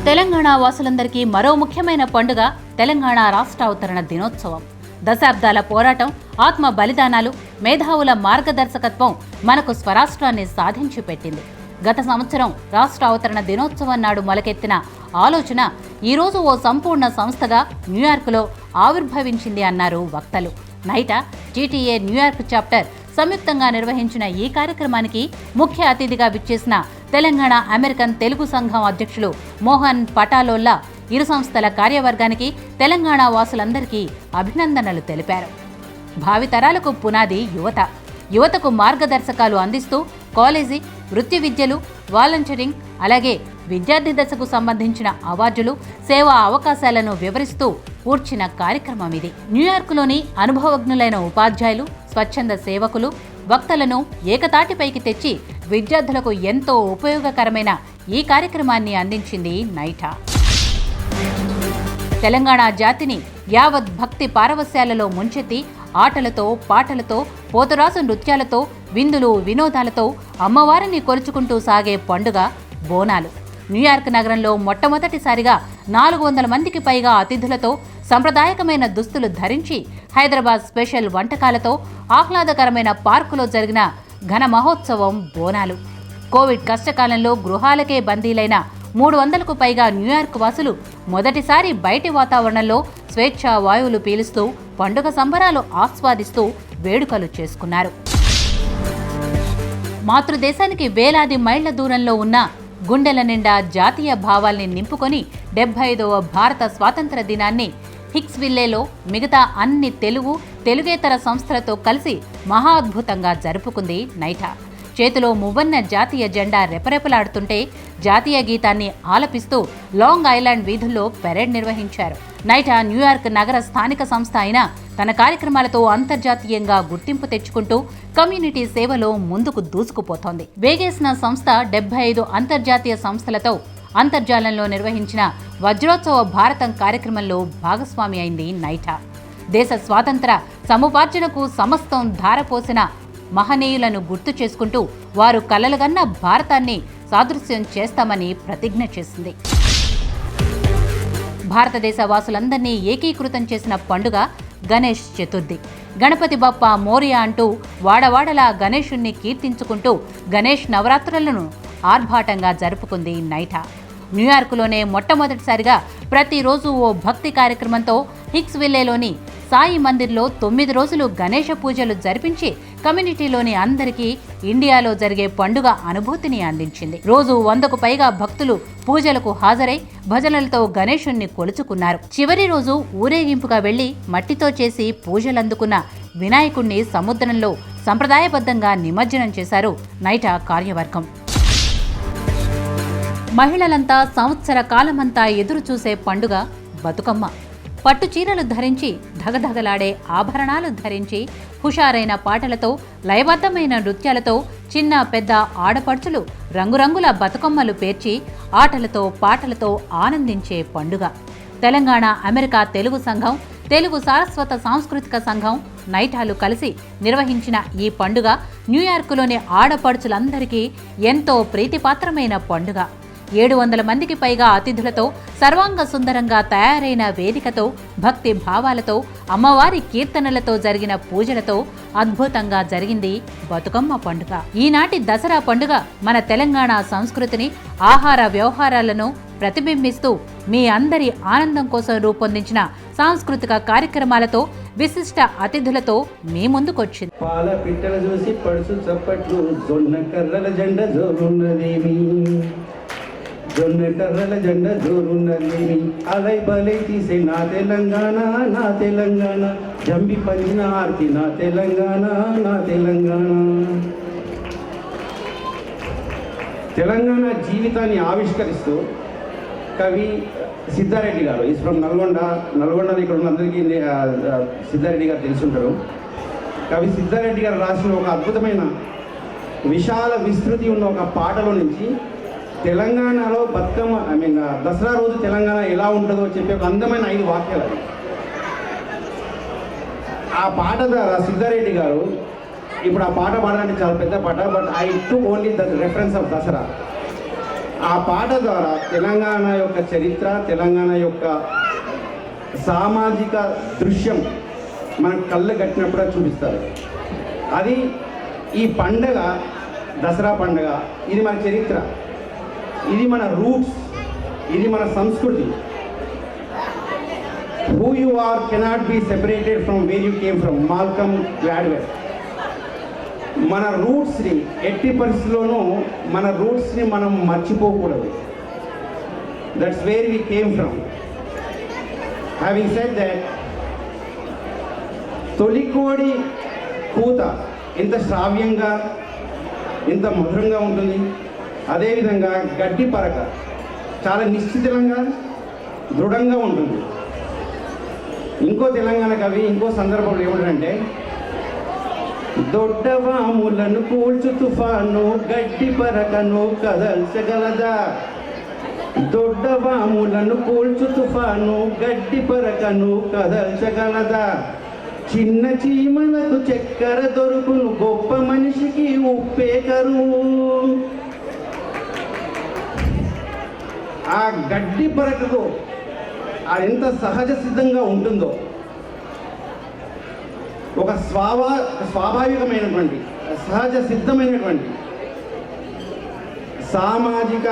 S10: తెలంగాణ వాసులందరికీ మరో ముఖ్యమైన పండుగ తెలంగాణ రాష్ట్ర అవతరణ దినోత్సవం. దశాబ్దాల పోరాటం, ఆత్మ బలిదానాలు, మేధావుల మార్గదర్శకత్వం మనకు స్వరాష్ట్రాన్ని సాధించి పెట్టింది. గత సంవత్సరం రాష్ట్ర అవతరణ దినోత్సవం నాడు మొలకెత్తిన ఆలోచన ఈరోజు ఓ సంపూర్ణ సంస్థగా న్యూయార్క్లో ఆవిర్భవించింది అన్నారు వక్తలు. నైటా, టీటీఏ న్యూయార్క్ చాప్టర్ సంయుక్తంగా నిర్వహించిన ఈ కార్యక్రమానికి ముఖ్య అతిథిగా విచ్చేసిన తెలంగాణ అమెరికన్ తెలుగు సంఘం అధ్యక్షులు మోహన్ పటాలోల్లా ఇరు సంస్థల కార్యవర్గానికి, తెలంగాణ వాసులందరికీ అభినందనలు తెలిపారు. భావితరాలకు పునాది యువత. యువతకు మార్గదర్శకాలు అందిస్తూ కాలేజీ, వృత్తి విద్యలు, వాలంటీరింగ్, అలాగే విద్యార్థి దశకు సంబంధించిన అవార్డులు, సేవా అవకాశాలను వివరిస్తూ కూర్చిన కార్యక్రమం ఇది. న్యూయార్క్లోని అనుభవజ్ఞులైన ఉపాధ్యాయులు, స్వచ్ఛంద సేవకులు, వక్తలను ఏకతాటిపైకి తెచ్చి విద్యార్థులకు ఎంతో ఉపయోగకరమైన ఈ కార్యక్రమాన్ని అందించింది నైటా. తెలంగాణ జాతిని యావత్ భక్తి పారవస్యాలలో ముంచెత్తి ఆటలతో, పాటలతో, పోతురాజు నృత్యాలతో, విందులు, వినోదాలతో అమ్మవారిని కొలుచుకుంటూ సాగే పండుగ బోనాలు. న్యూయార్క్ నగరంలో మొట్టమొదటిసారిగా 400 మందికి పైగా అతిథులతో సంప్రదాయకమైన దుస్తులు ధరించి హైదరాబాద్ స్పెషల్ వంటకాలతో ఆహ్లాదకరమైన పార్కులో జరిగిన ఘన మహోత్సవం బోనాలు. కోవిడ్ కష్టకాలంలో గృహాలకే బందీలైన 300కు పైగా న్యూయార్క్ వాసులు మొదటిసారి బయటి వాతావరణంలో స్వేచ్ఛా వాయువులు పీలుస్తూ పండుగ సంబరాలు ఆస్వాదిస్తూ వేడుకలు చేసుకున్నారు. మాతృదేశానికి వేలాది మైళ్ల దూరంలో ఉన్న గుండెల నిండా జాతీయ భావాల్ని నింపుకొని 75వ భారత స్వాతంత్ర దినాన్ని హిక్స్విల్లేలో మిగతా అన్ని తెలుగేతర సంస్థలతో కలిసి మహా అద్భుతంగా జరుపుకుంది నైటా. చేతిలో మువ్వన్న జాతీయ జెండా రెపరెపలాడుతుంటే జాతీయ గీతాన్ని ఆలపిస్తూ లాంగ్ ఐలాండ్ వీధుల్లో పెరేడ్ నిర్వహించారు. నైటా న్యూయార్క్ నగర స్థానిక సంస్థ అయినా తన కార్యక్రమాలతో అంతర్జాతీయంగా గుర్తింపు తెచ్చుకుంటూ కమ్యూనిటీ సేవలో ముందుకు దూసుకుపోతోంది. వేగేసిన సంస్థ 75 అంతర్జాతీయ సంస్థలతో అంతర్జాలంలో నిర్వహించిన వజ్రోత్సవ భారతం కార్యక్రమంలో భాగస్వామి అయింది నైటా. దేశ స్వాతంత్ర సముపార్జనకు సమస్తం ధారపోసిన మహనీయులను గుర్తు చేసుకుంటూ వారు కలలుగన్న భారతాన్ని సాదృశ్యం చేస్తామని ప్రతిజ్ఞ చేసింది. భారతదేశ వాసులందరినీ ఏకీకృతం చేసిన పండుగ గణేష్ చతుర్థి. గణపతి బప్ప మోరియా అంటూ వాడవాడలా గణేశుణ్ణి కీర్తించుకుంటూ గణేష్ నవరాత్రులను ఆర్భాటంగా జరుపుకుంది నైటా. న్యూయార్క్లోనే మొట్టమొదటిసారిగా ప్రతిరోజు ఓ భక్తి కార్యక్రమంతో హిక్స్విల్లేలోని సాయి మందిర్లో 9 రోజులు గణేష పూజలు జరిపించి కమ్యూనిటీలోని అందరికీ ఇండియాలో జరిగే పండుగ అనుభూతిని అందించింది. రోజు 100కు పైగా భక్తులు పూజలకు హాజరై భజనలతో గణేశుణ్ణి కొలుచుకున్నారు. చివరి రోజు ఊరేగింపుగా వెళ్లి మట్టితో చేసి పూజలందుకున్న వినాయకుణ్ణి సముద్రంలో సంప్రదాయబద్ధంగా నిమజ్జనం చేశారు నైటా కార్యవర్గం. మహిళలంతా సంవత్సర కాలమంతా ఎదురు చూసే పండుగ బతుకమ్మ. పట్టు చీరలు ధరించి ధగధగలాడే ఆభరణాలు ధరించి హుషారైన పాటలతో లయబద్ధమైన నృత్యాలతో చిన్న పెద్ద ఆడపడుచులు రంగురంగుల బతుకమ్మలు పేర్చి ఆటలతో పాటలతో ఆనందించే పండుగ. తెలంగాణ అమెరికా తెలుగు సంఘం, తెలుగు సారస్వత సాంస్కృతిక సంఘం, నైటాలు కలిసి నిర్వహించిన ఈ పండుగ న్యూయార్కులోని ఆడపడుచులందరికీ ఎంతో ప్రీతిపాత్రమైన పండుగ. 700 మందికి పైగా అతిథులతో సర్వాంగ సుందరంగా తయారైన వేదికతో భక్తి భావాలతో అమ్మవారి కీర్తనలతో జరిగిన పూజలతో అద్భుతంగా జరిగింది బతుకమ్మ పండుగ. ఈనాటి దసరా పండుగ మన తెలంగాణ సంస్కృతిని, ఆహార వ్యవహారాలను ప్రతిబింబిస్తూ మీ అందరి ఆనందం కోసం రూపొందించిన సాంస్కృతిక కార్యక్రమాలతో విశిష్ట అతిథులతో మీ ముందుకొచ్చింది.
S7: పాల పిట్టలు చూసి పడుసు చప్పట్లు, జొన్న కర్రల జెండ జోరున్నదేమి, జొన్న కర్రల జెండ జోరున్నదేమి, అలై బలై తీసే నా తెలంగాణ, నా తెలంగాణ, జంబి పంచిన ఆర్తి నా తెలంగాణ, నా తెలంగాణ. తెలంగాణ జీవితాన్ని ఆవిష్కరిస్తూ కవి సిద్ధారెడ్డి గారు, ఈజ్ ఫ్రమ్ నల్గొండలో ఇక్కడ ఉన్న అందరికీ సిద్ధారెడ్డి గారు తెలుసుంటారు. కవి సిద్ధారెడ్డి గారు రాసిన ఒక అద్భుతమైన విశాల విస్తృతి ఉన్న ఒక పాటలో నుంచి తెలంగాణలో బతుకమ్మ దసరా రోజు తెలంగాణ ఎలా ఉంటుందో చెప్పే ఒక అందమైన 5 వాక్యాలు. ఆ పాట ద్వారా సిద్ధారెడ్డి గారు, ఇప్పుడు ఆ పాట పాడాలంటే చాలా పెద్ద పాట, but I took only the reference of Dasara. ఆ పాట ద్వారా తెలంగాణ యొక్క చరిత్ర, తెలంగాణ యొక్క సామాజిక దృశ్యం మన కళ్ళు కట్టినప్పుడే చూపిస్తారు. అది ఈ పండగ, దసరా పండగ, ఇది మన చరిత్ర, ఇది మన రూట్స్, ఇది మన సంస్కృతి. Who you are cannot be separated from where you came from, Malcolm Gladwell. మన రూట్స్ని ఎట్టి పరిస్థితుల్లోనూ మన రూట్స్ని మనం మర్చిపోకూడదు. That's where we came from. Having said that, తొలికోడి కూత ఎంత శ్రావ్యంగా, ఎంత మధురంగా ఉంటుంది, అదేవిధంగా గడ్డి పరక చాలా నిశ్చితంగా దృఢంగా ఉంటుంది. ఇంకో తెలంగాణ కవి ఇంకో సందర్భంలో ఏమంటారంటే, దొడ్డవాములను కూల్చు తుఫాను గడ్డి పరకను కదల్చగలదా, దొడ్డవాములను కూల్చు తుఫాను గడ్డి పరకను కదల్చగలదా, చిన్న చీమలకు చక్కెర దొరుకును గొప్ప మనిషికి ఉప్పే కరువు. ఆ గడ్డి పరకకు అది ఎంత సహజ సిద్ధంగా ఉంటుందో, ఒక స్వాభావికమైనటువంటి సహజ సిద్ధమైనటువంటి సామాజిక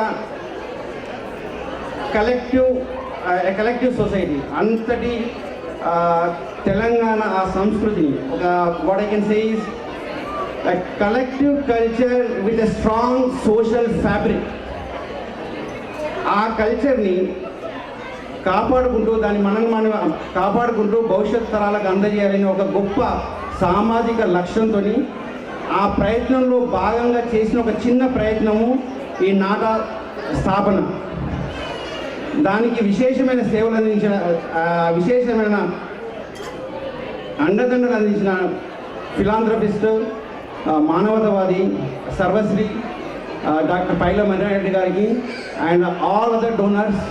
S7: కలెక్టివ్ సొసైటీ అంతటి తెలంగాణ ఆ సంస్కృతిని, ఒక what I can say is collective culture with a strong social fabric. ఆ కల్చర్ని కాపాడుకుంటూ, దాన్ని మనం కాపాడుకుంటూ భవిష్యత్ తరాలకు అందజేయాలని ఒక గొప్ప సామాజిక లక్ష్యంతో ఆ ప్రయత్నంలో భాగంగా చేసిన ఒక చిన్న ప్రయత్నము ఈ నాట స్థాపన. దానికి విశేషమైన సేవలు అందించిన, విశేషమైన అండదండలు అందించిన ఫిలాంథ్రపిస్ట్, మానవతావాది, సర్వశ్రీ డాక్టర్ పైల మర్యారెడ్డి గారికి and all other donors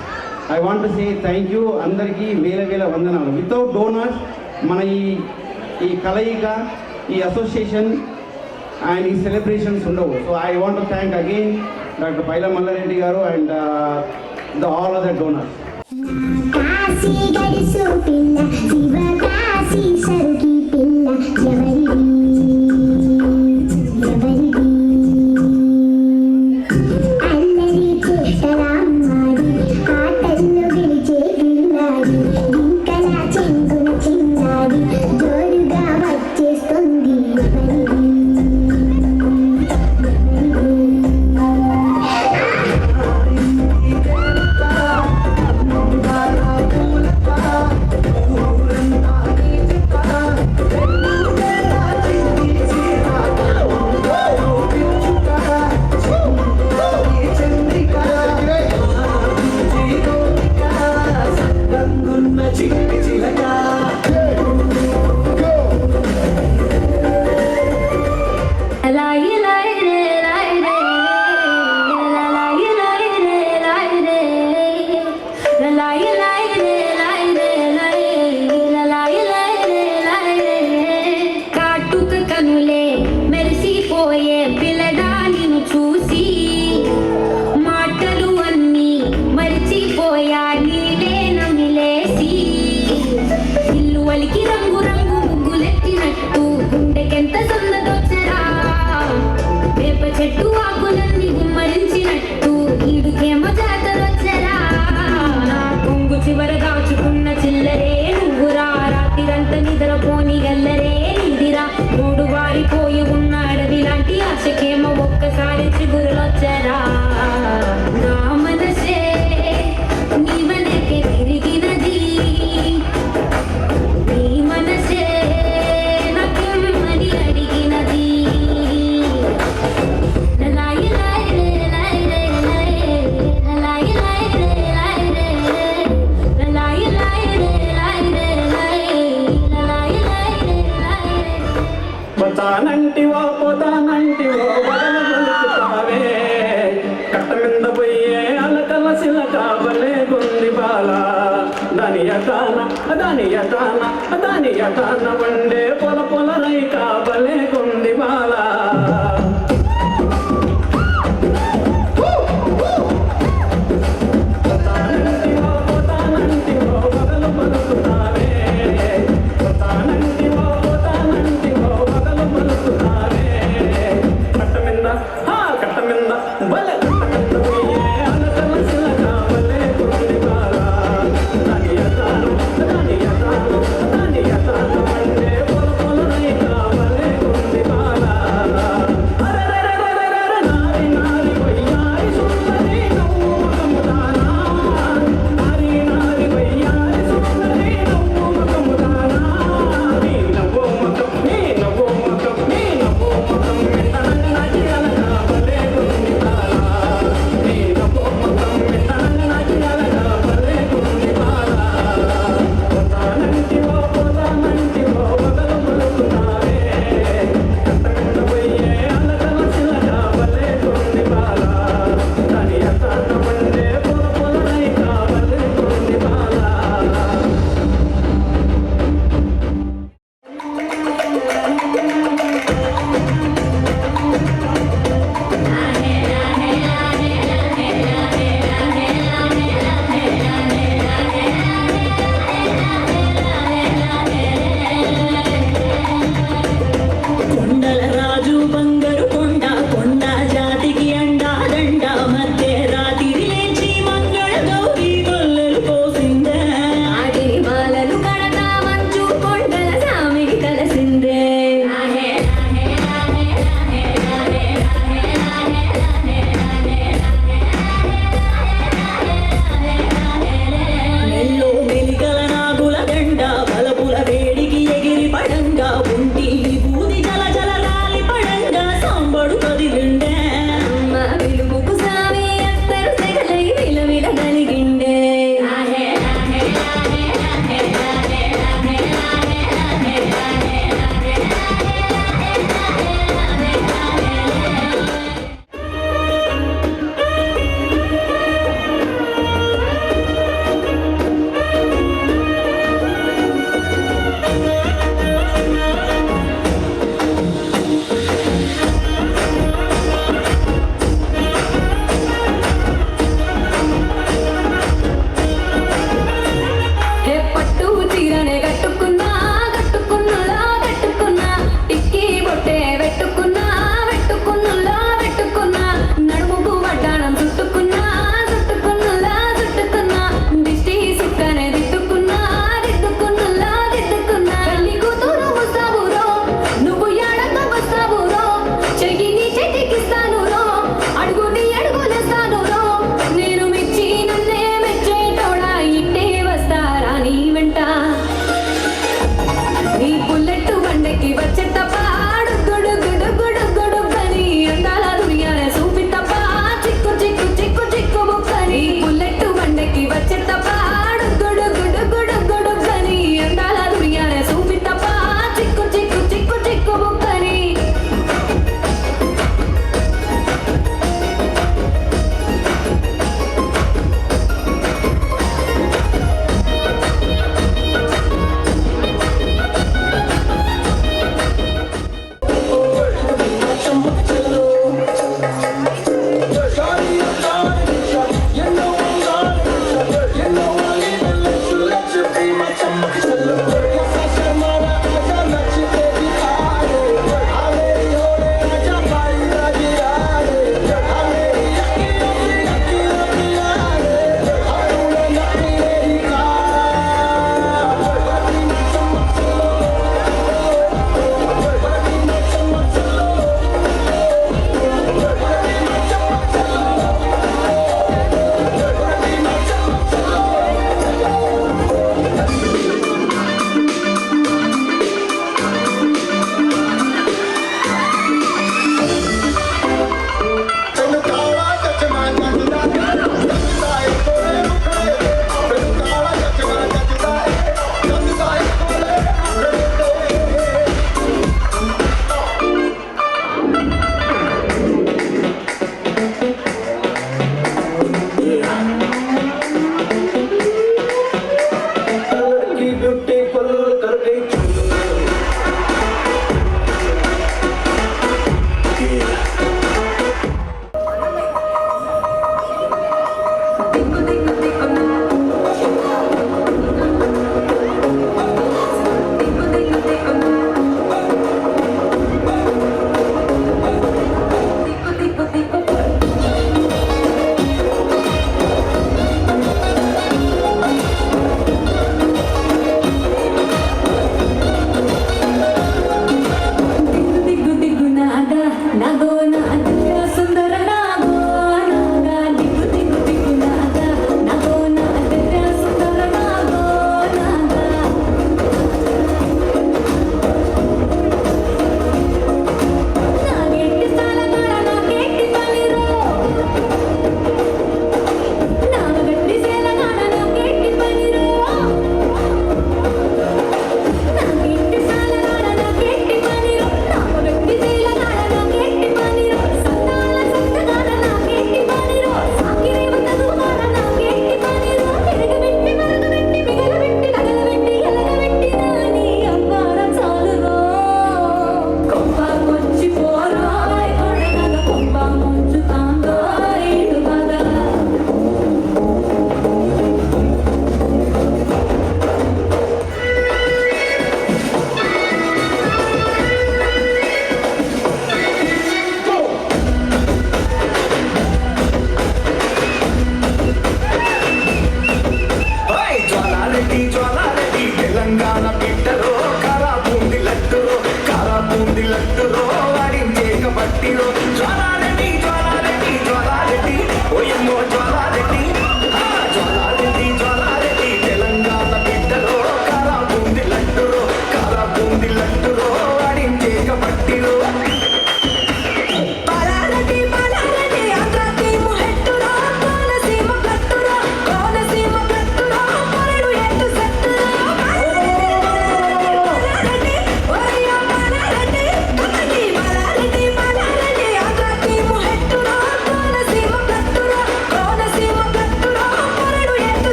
S7: I want to say thank you. అందరికీ వేల వందనాలు. వితౌట్ డోనర్స్ మన ఈ కలయిక, ఈ అసోసియేషన్ అండ్ ఈ సెలబ్రేషన్స్ ఉండవు. So I want to thank again doctor Paila Mallareddy గారు and the all other donors.
S4: చెట్టు ఆకులన్నీ గుమ్మరించినట్టు ఈడుకేమో జాతరొచ్చరా కొంగు చివర దాచుకున్న చిల్లరే నువ్వురా రాత్రిరంతా నిద్రపోని గల్లరే నిదిరా మూడు వారిపోయి ఉన్న అడవి లాంటి ఆశకేమో ఒక్కసారి చిగురులొచ్చరా నా మనసే నీ వెనకే తిరిగినది నీ మనసే నాకిమ్మని అడిగినది లలాయి లాయి రే లాయి రే లాయి లలాయి లాయి రే లాయి రే లలాయి లాయి రే లాయి రే లాయి లలాయి లాయి రే లాయి రే
S7: పోతానంటివో పోతానంటివో వదల పలుకుతావే కట్ట మీద పోయే అలకల సిలక వలే గుంది బాల దాని యటాన వండే పొల పొల రైక వలే గుంది బాల పోతానంటివో వదల పలుకుతావే పోతానంటివో వదల పలుకుతావే కట్ట మీద బలే కట్ట మీద పోయే అలకల సిలక వలే గుంది బాల దాని యటాన వండే పొల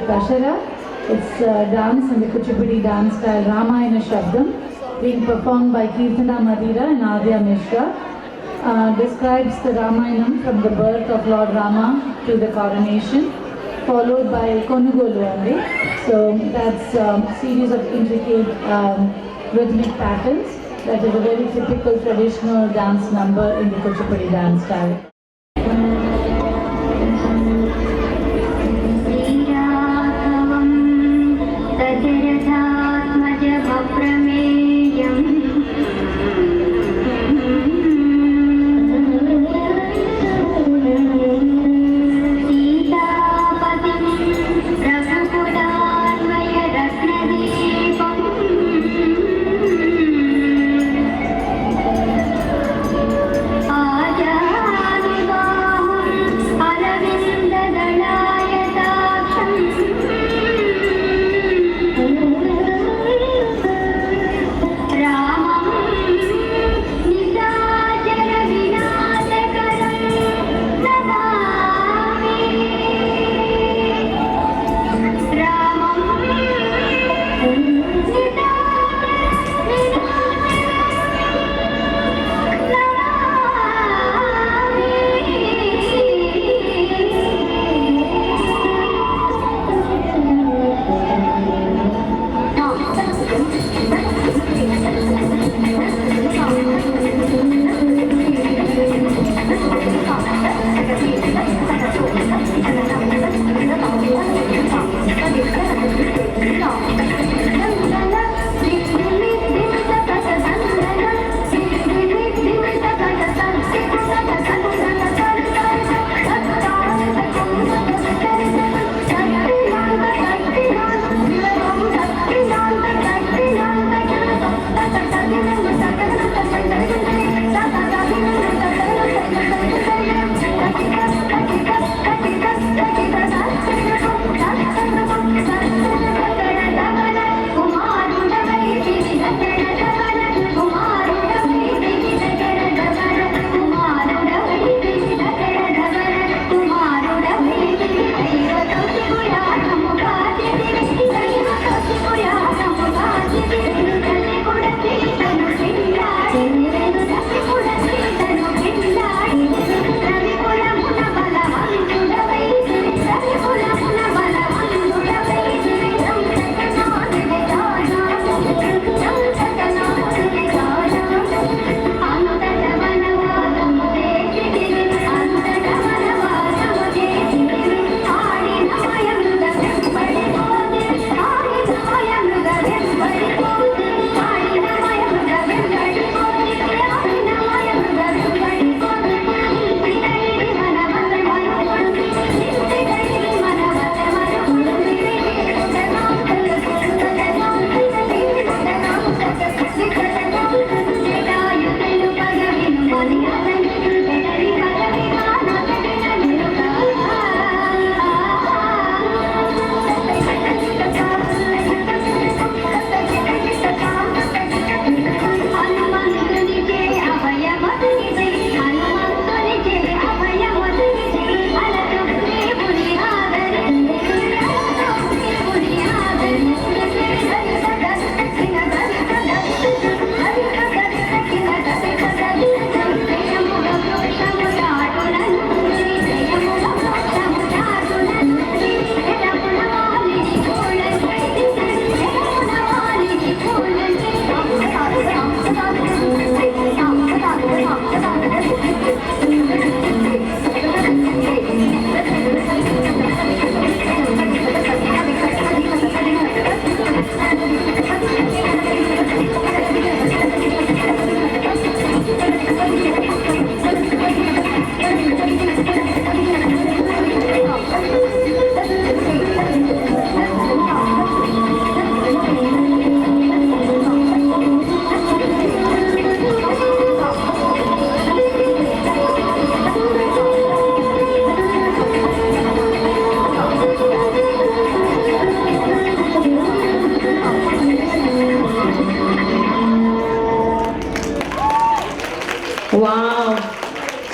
S11: Dashara. It's a dance in the Kuchipudi dance style Ramayana Shabdam, being performed by Kirtana Madira and Adya Mishra. Describes the Ramayanam from the birth of Lord Rama to the coronation, followed by Konugolu only. So that's a series of intricate rhythmic patterns. That is a very typical traditional dance number in the Kuchipudi dance style.
S4: श्रीराघवं दशरथात्मजमप्रमेयम् सीतापतिं रघुकुलान्वयरत्नदीपम् आजानुबाहुम् अरविन्ददलायताक्षम् रामं निशाचरविनाशकरं नमामि रामं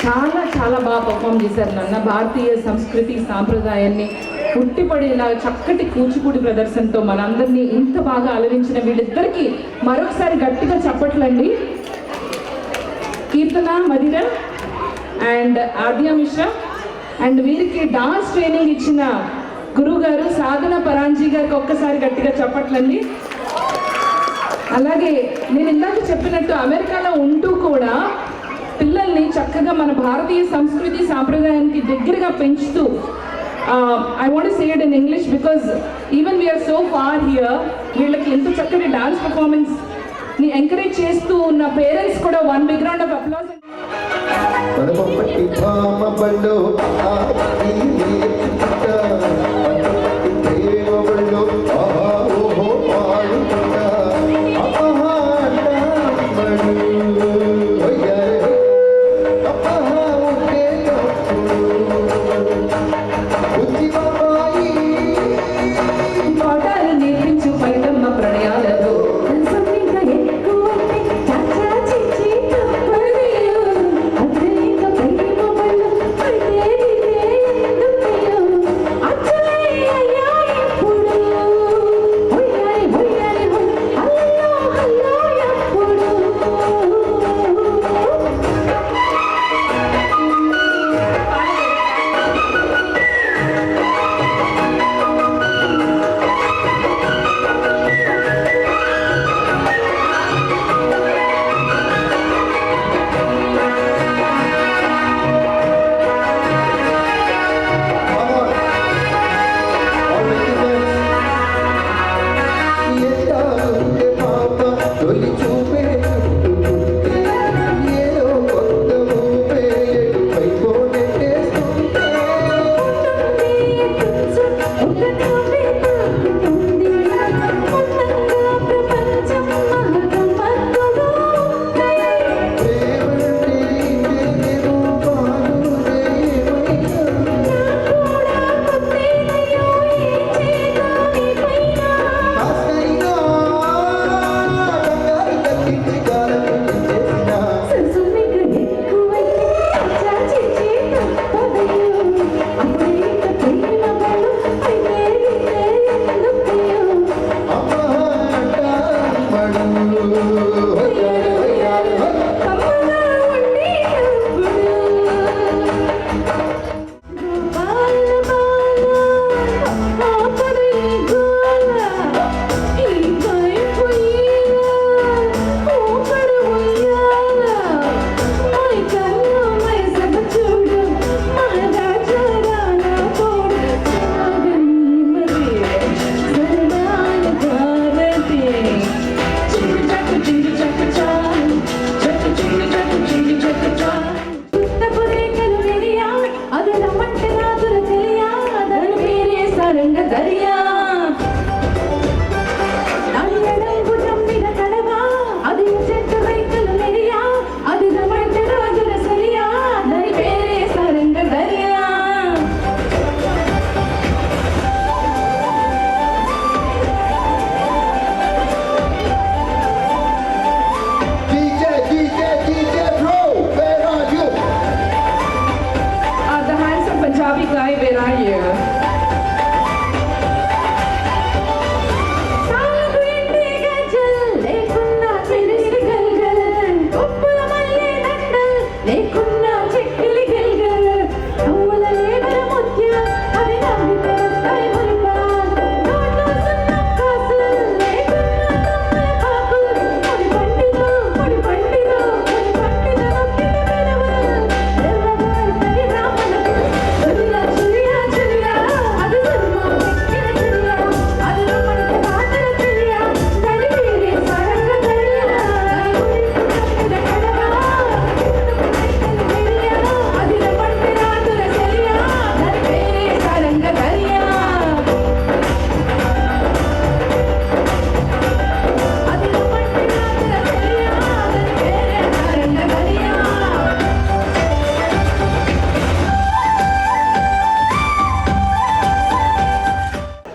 S2: చాలా చాలా బాగా పర్ఫామ్ చేశారు నాన్న. భారతీయ సంస్కృతి సాంప్రదాయాన్ని ఉట్టిపడేలా చక్కటి కూచిపూడి ప్రదర్శనతో మనందరినీ ఇంత బాగా అలరించిన వీళ్ళిద్దరికీ మరొకసారి గట్టిగా చప్పట్లండి. కీర్తన Madhira and Aadya Mishra and వీరికి డాన్స్ ట్రైనింగ్ ఇచ్చిన గురువు గారు సాధన పరాంజీ గారికి ఒక్కసారి గట్టిగా చప్పట్లండి. అలాగే నేను ఇందాక చెప్పినట్టు అమెరికాలో ఉంటూ కూడా పిల్లల్ని చక్కగా మన భారతీయ సంస్కృతి సాంప్రదాయానికి దగ్గరగా పెంచుతూ I want to say it in English because even we're so far here వీళ్ళకి ఎంత చక్కటి డాన్స్ పర్ఫార్మెన్స్ ని ఎంకరేజ్ చేస్తూ ఉన్న పేరెంట్స్ కూడా one big round of applause.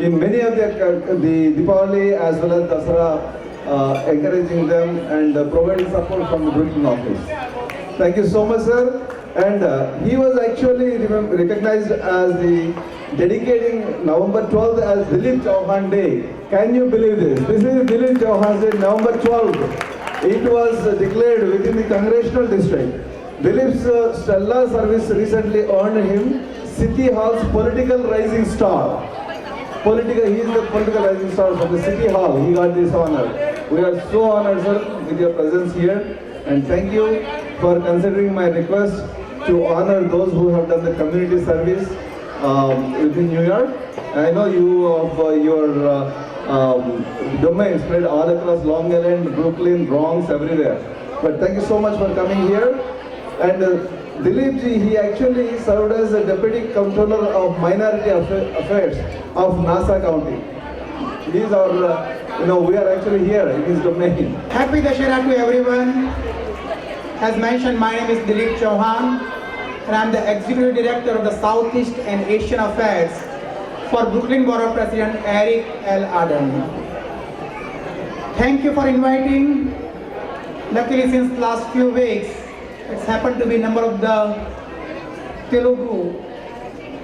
S5: In many of the Deepavali as well as Dasara, encouraging them and providing support from the Brooklyn office. Thank you so much, sir. And he was actually recognized as the dedicating November 12th as Dilip Chauhan Day. Can you believe this? This is Dilip Chauhan's Day, November 12th. It was declared within the congressional district. Dilip's stellar service recently earned him City Hall's Political Rising Star. He is the political rising star from the City Hall. He got this honor. We are so honored, sir, with your presence here. And thank you for considering my request to honor those who have done the community service within New York. I know you of your domain spread all across Long Island, Brooklyn, Bronx, everywhere. But thank you so much for coming here. And Dilip ji, he actually served as the Deputy Controller of Minority Affairs of Nassau County. He is our, we are actually here in his domain.
S7: Happy Dussehra to everyone. As mentioned, my name is Dilip Chauhan and I am the Executive Director of the Southeast and Asian Affairs for Brooklyn Borough President Eric L. Adam. Thank you for inviting. Luckily, since last few weeks, it's happened to be a number of the Telugu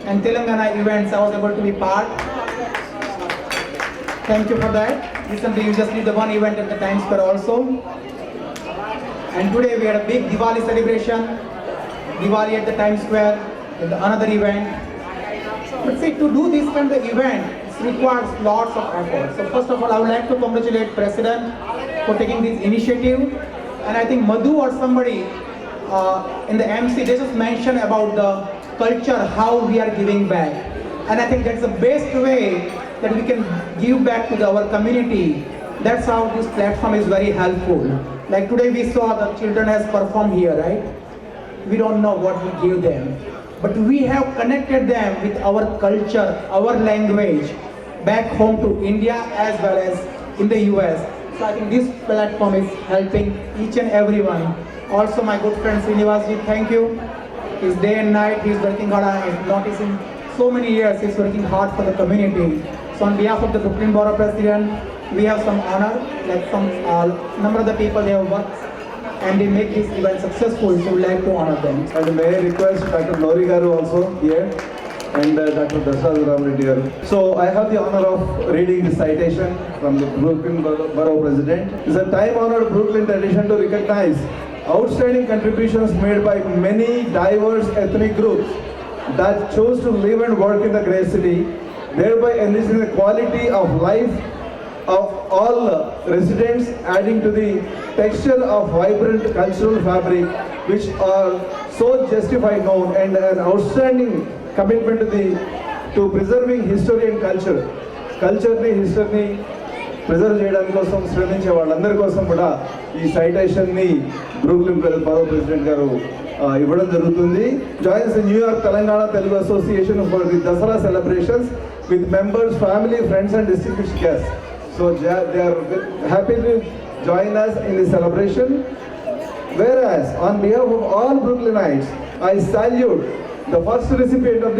S7: and Telangana events I was able to be part. Thank you for that. Recently, you just did the one event at the Times Square also. And today we had a big Diwali celebration, Diwali at the Times Square, and another event. But see, to do this kind of event, it requires lots of effort. So first of all, I would like to congratulate President for taking this initiative. And I think Madhu or somebody in the MC, they just mentioned about the culture, how we are giving back. And I think that's the best way that we can give back to our community. That's how this platform is very helpful. Like today we saw the children has performed here, right? We don't know what we give them. But we have connected them with our culture, our language, back home to India as well as in the US. So I think this platform is helping each and everyone. Also my good friend Srinivasji, thank you. He's day and night, he's working hard. I've noticed in so many years he's working hard for the community. So on behalf of the Brooklyn Borough President, we have some honor, like some number of the people they have worked and they make this event successful, so we like to honor them.
S5: And may I request Dr. Nori Garu also here and Dr. Dasraj Ramreddy Garu. So I have the honor of reading the citation from the Brooklyn Borough President. It's a time-honored Brooklyn tradition to recognize outstanding contributions made by many diverse ethnic groups that chose to live and work in the great city, thereby enriching the quality of life of all residents, adding to the texture of vibrant cultural fabric which are so justified known, and an outstanding commitment to preserving history and culture. History preserve చేయడానికి కోసం శ్రమించే వాళ్ళందరి కోసం కూడా ఈ సైటేషన్ని బ్రూక్లిన్ బరో ప్రెసిడెంట్ గారు ఇవ్వడం జరుగుతుంది. Joins New York Telangana Telugu association for the Dasara celebrations with members, family, friends and distinguished guests. So they are happy to join us in the celebration. Whereas on behalf of all Brooklynites, I salute the first recipient of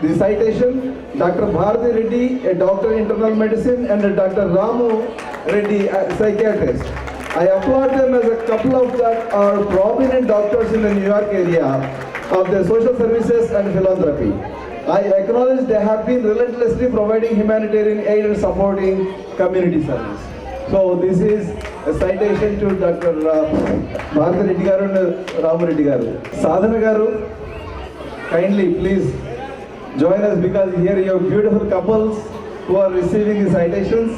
S5: the citation, Dr. Bharati Reddy, a doctor in internal medicine, and Dr. Ramu Reddy, a psychiatrist. I applaud them as a couple of that are prominent doctors in the New York area of their social services and philanthropy. I acknowledge they have been relentlessly providing humanitarian aid and supporting community service. So this is a citation to Dr. Bharati Reddy Garu and Ramu Reddy Garu. Sadhana Garu, kindly please join us, because here you have beautiful couples who are receiving the citations.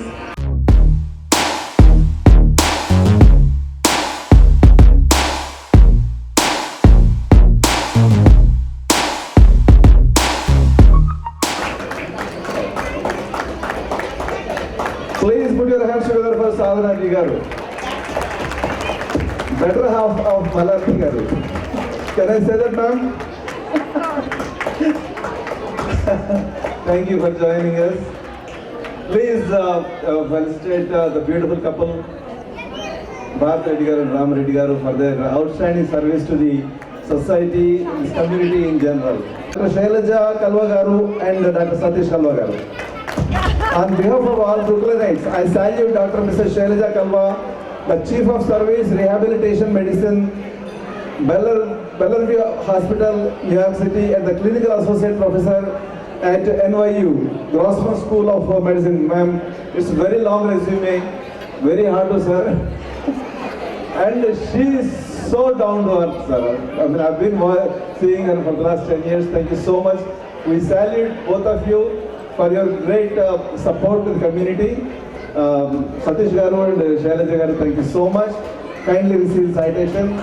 S5: Please put your hands together for Sadhana Garu, better half of Malati Garu. Can I say that, ma'am? Thank you for joining us. Please felicitate the beautiful couple, Bharati Reddy Garu and Ram Reddy Garu, for their outstanding service to the society, this community in general. Dr. Shailaja Kalwa Garu and Dr. Satish Kalwa Garu. On behalf of all Brooklynites, I salute Dr. Mrs. Shailaja Kalwa, the Chief of Service Rehabilitation Medicine, Bellevue Bellevue Hospital, New York City, and the clinical associate professor at NYU, Grossman School of Medicine. Ma'am, it's a very long resume, very hard to sir. And she is so down to earth, sir. I mean, I've been seeing her for the last 10 years. Thank you so much. We salute both of you for your great support to the community. Satish Garu and Shailaja Garu, thank you so much. Kindly receive the citation.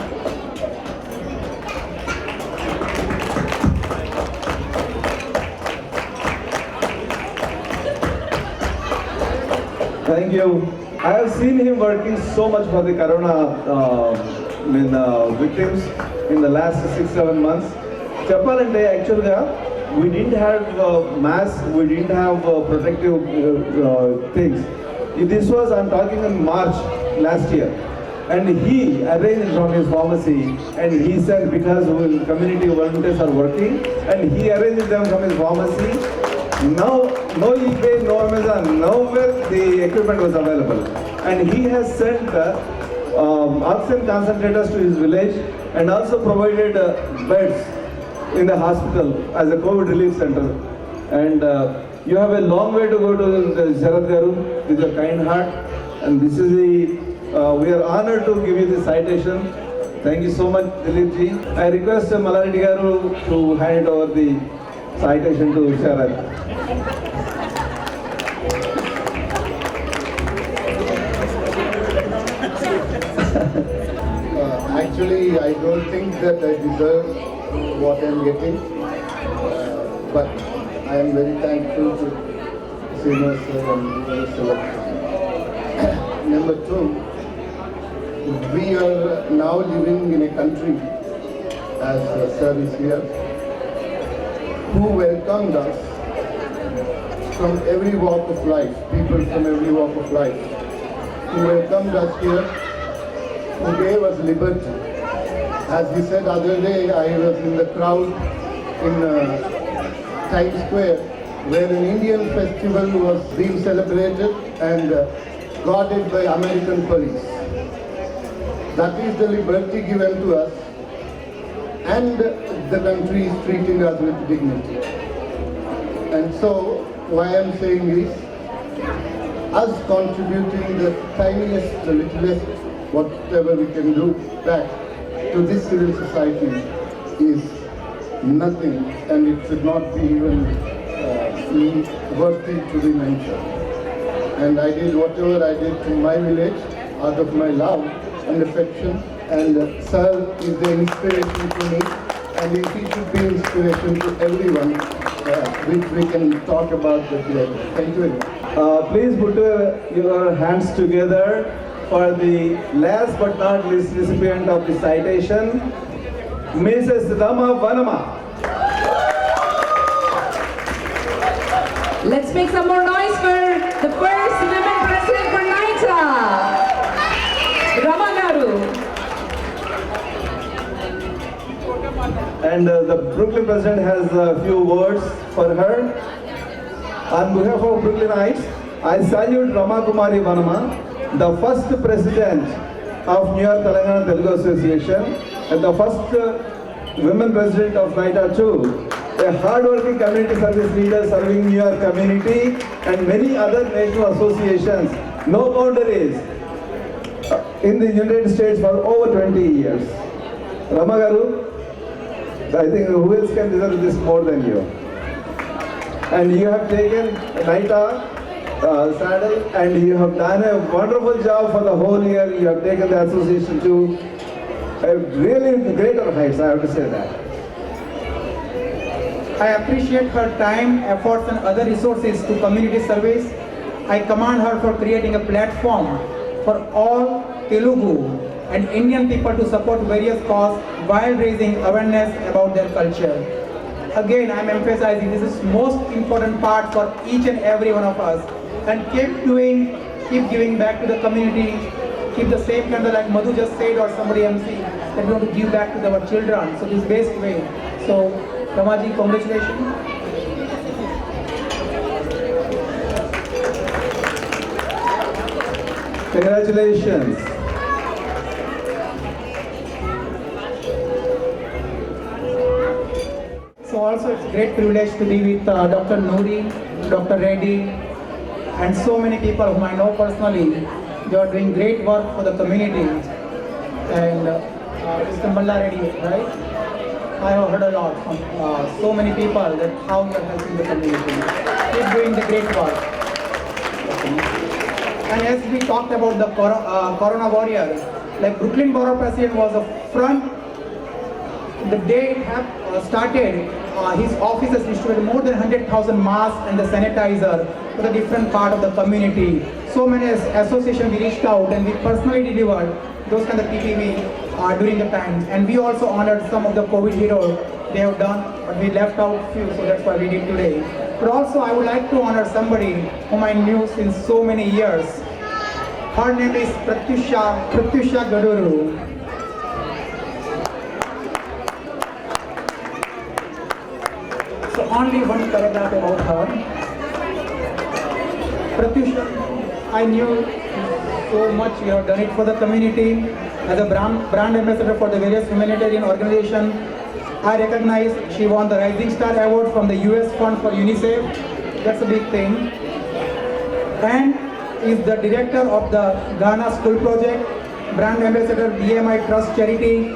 S5: Thank you. I have seen him working so much for the corona victims in the last 6-7 months. Cheppalante actually we didn't have masks, we didn't have protective things. This was, I'm talking in March last year. And he arranged from his pharmacy and he said because community volunteers are working and he arranged them from his pharmacy. Now, no eBay, no Amazon, nowhere the equipment was available. And he has sent oxygen concentrators to his village and also provided beds in the hospital as a COVID relief center. And you have a long way to go to Sharad Garu with your kind heart. And this is the, we are honored to give you this citation. Thank you so much, Dilip ji. I request Malaredi Garu to hand over the citation to Sharad.
S8: Actually, I don't think that I deserve what I'm getting, but I am very thankful to Srinivas sir and Sir. Number two, we are now living in a country, as Sir is here, who welcomed us from every walk of life, people from every walk of life, who welcomed us here, who gave us liberty. As he said the other day, I was in the crowd in Times Square where an Indian festival was being celebrated and guarded by American police. That is the liberty given to us, and the country is treating us with dignity. And so, why I am saying is, us contributing the tiniest, the littlest, whatever we can do back to this civil society is nothing, and it should not be even worthy to be mentioned. And I did whatever I did to my village out of my love and affection, and Sir is the inspiration to me, and he should be inspiration to everyone, which we can talk about that later. Thank you very much.
S5: Please put your hands together for the last but not least recipient of the citation, Mrs. Rama Vanama.
S2: Let's make some more noise for the first women president for NITA, Rama Garu.
S5: And the Brooklyn president has a few words for her. On behalf of Brooklynites, I salute Rama Kumari Vanama, the first president of New York Telangana Telugu Association and the first women president of NITA too. A hard-working community service leader serving New York community and many other national associations, no boundaries, in the United States for over 20 years. Rama Garu, I think who else can deserve this more than you? And you have taken NITA saddle and you have done a wonderful job for the whole year. You have taken the association to a really greater heights, I have to say that.
S7: I appreciate her time, efforts and other resources to community service. I commend her for creating a platform for all Telugu and Indian people to support various causes while raising awareness about their culture. Again, I am emphasizing this is most important part for each and every one of us, and keep giving back to the community, keep the same kind of like Madhu just said or somebody MC, that we want to give back to our children, so this best way. So Ramaji, congratulations.
S5: Congratulations.
S7: also it's a great privilege to be with Dr. Noori, Dr. Reddy, and so many people whom I know personally. They are doing great work for the community. And Mr. Malla Reddy, right? I have heard a lot from so many people that how you are helping the community. Keep doing the great work. And as we talked about the Corona Warrior, like Brooklyn Borough President was a front. The day it started, his office has distributed more than 100,000 masks and the sanitizer to the different part of the community. So many associations we reached out and we personally delivered those kind of PPE during the time. And we also honored some of the COVID heroes they have done, but we left out few, so that's why we did today. But also I would like to honor somebody whom I knew since so many years. Her name is Pratyusha Gaduru. So only one paragraph about her. Pratyusha, I knew so much. You have done it for the community as a brand ambassador for the various humanitarian organizations. I recognize she won the Rising Star Award from the US Fund for UNICEF. That's a big thing. And is the director of the Ghana School Project, brand ambassador BMI Trust Charity.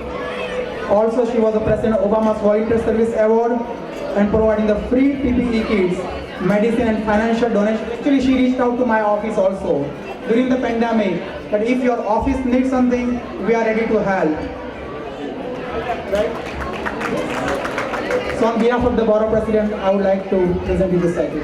S7: Also, she was the president of Obama's Volunteer Service Award and providing the free PPE kits, medicine and financial donation. Actually, she reached out to my office also during the pandemic. But if your office needs something, we are ready to help. Right? So on behalf of the Borough President, I would like to present you this cycle.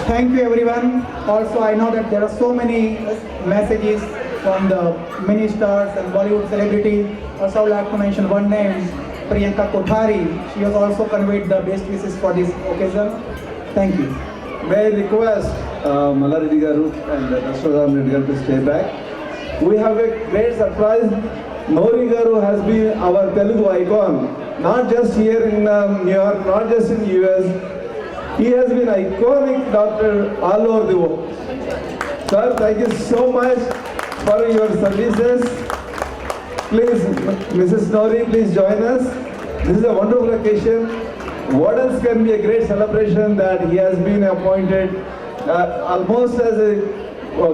S7: Thank you everyone. Also I know that there are so many messages from the ministers and Bollywood celebrities. Also I would like to mention one name, Priyanka Kothari. She has also conveyed the best wishes for this occasion. Thank you.
S5: May I request Malla Reddy Garu and Ashwattham Reddy Garu to stay back. We have a great surprise. Noori Garu has been our Telugu icon, not just here in New York, not just in US. He has been iconic doctor all over the world. Sir, thank you so much for your services. Please, Mrs. Noori, please join us. This is a wonderful occasion. What else can be a great celebration that he has been appointed almost as a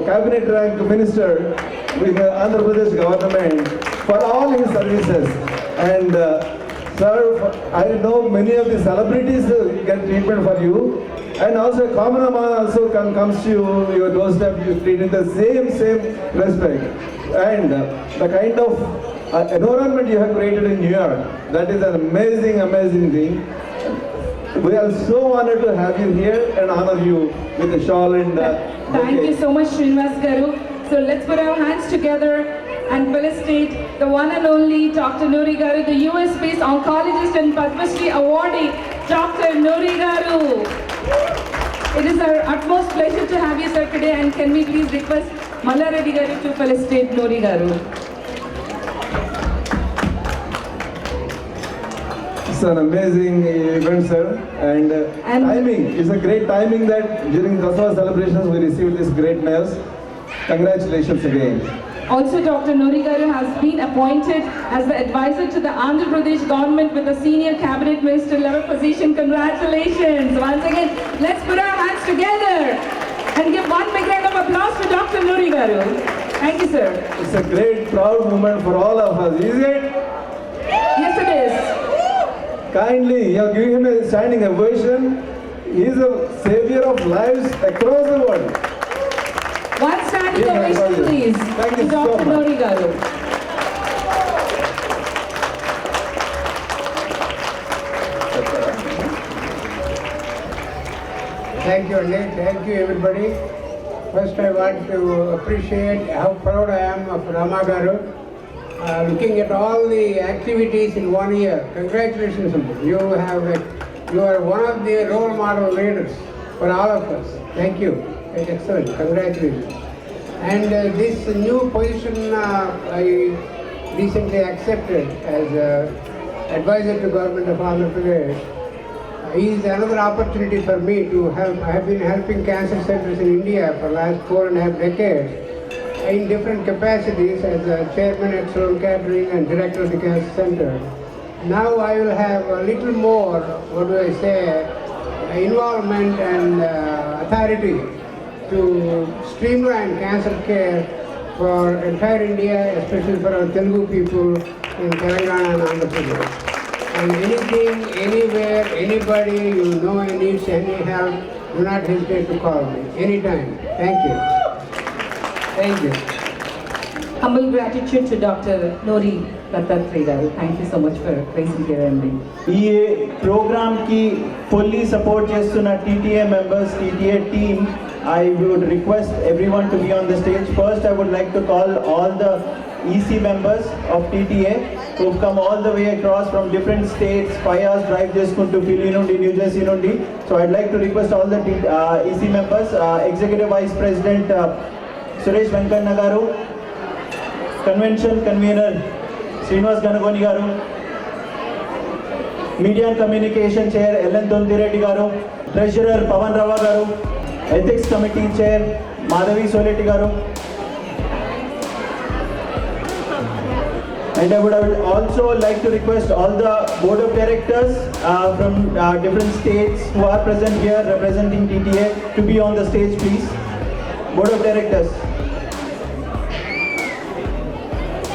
S5: cabinet rank minister with the Andhra Pradesh government for all his services. And sir, I know many of the celebrities get treatment for you, and also a common man also comes to your doorstep, you treat in the same respect. And the kind of environment you have created in New York, that is an amazing thing. We are so honored to have you here and honor you with a shawl and
S2: Thank you so much, Srinivas Garu. So let's put our hands together and felicitate the one and only Dr. Noori Garu, the US-based oncologist and Padma Shri awardee, Dr. Noori Garu. It is our utmost pleasure to have you, sir, today, and can we please request Malla Reddy Garu to felicitate Noori Garu.
S5: It's an amazing event, sir, and timing. It's a great timing that during Dasara celebrations we received this great news. Congratulations again.
S2: Also, Dr. Noori Garu has been appointed as the advisor to the Andhra Pradesh government with a senior cabinet minister level position. Congratulations. Once again, let's put our hands together and give one big round of applause for Dr. Noori Garu. Thank you, sir.
S5: It's a great, proud moment for all of us, is it?
S2: Yes, it is.
S5: Kindly, you have given him a standing ovation. He is a savior of lives across the world.
S2: One standing ovation, please,
S5: Thank
S2: to
S5: you so
S2: Dr.
S5: much.
S2: Noori Garu.
S7: Thank you, Andy. Thank you, everybody. First, I want to appreciate how proud I am of Rama Garu. Looking at all the activities in 1 year, congratulations. You are one of the role model leaders for all of us. Thank you. It's excellent. Congratulations. And this new position I recently accepted as advisor to government of Andhra Pradesh. is another opportunity for me to help. I have been helping cancer centers in India for the last 4.5 decades in different capacities as a chairman at Sloan Kettering and director of the cancer center. Now I will have a little more, what do I say, involvement and authority to streamline cancer care for entire India, especially for our Telugu people in Telangana and Andhra Pradesh. And anything, anywhere, anybody you know needs any help, do not hesitate to call me anytime. Thank you. Thank you.
S2: Humble gratitude to Dr. Nori Dattatreya. Thank you so much for gracing here and me.
S12: ఈ ప్రోగ్రామ్ కి ఫుల్లీ సపోర్ట్ చేస్తున్న TTA members, TTA team, I would request everyone to be on the stage. First, I would like to call all the EC members of TTA who've come all the way across from different states, 5 hours drive చేసుకుంటూ Philly నుండి, New Jersey నుండి. So I'd like to request all the EC members, Executive Vice President Suresh Venkanna garu, Convention Convener Srinivas Ganagoni garu, Media and Communication Chair Ellen Dondireddy garu, Treasurer Pavan Rava garu, Ethics Committee Chair Madhavi Soleti garu. And I would also like to request all the board of directors from different states who are present here representing TTA to be on the stage, please. Board of Directors.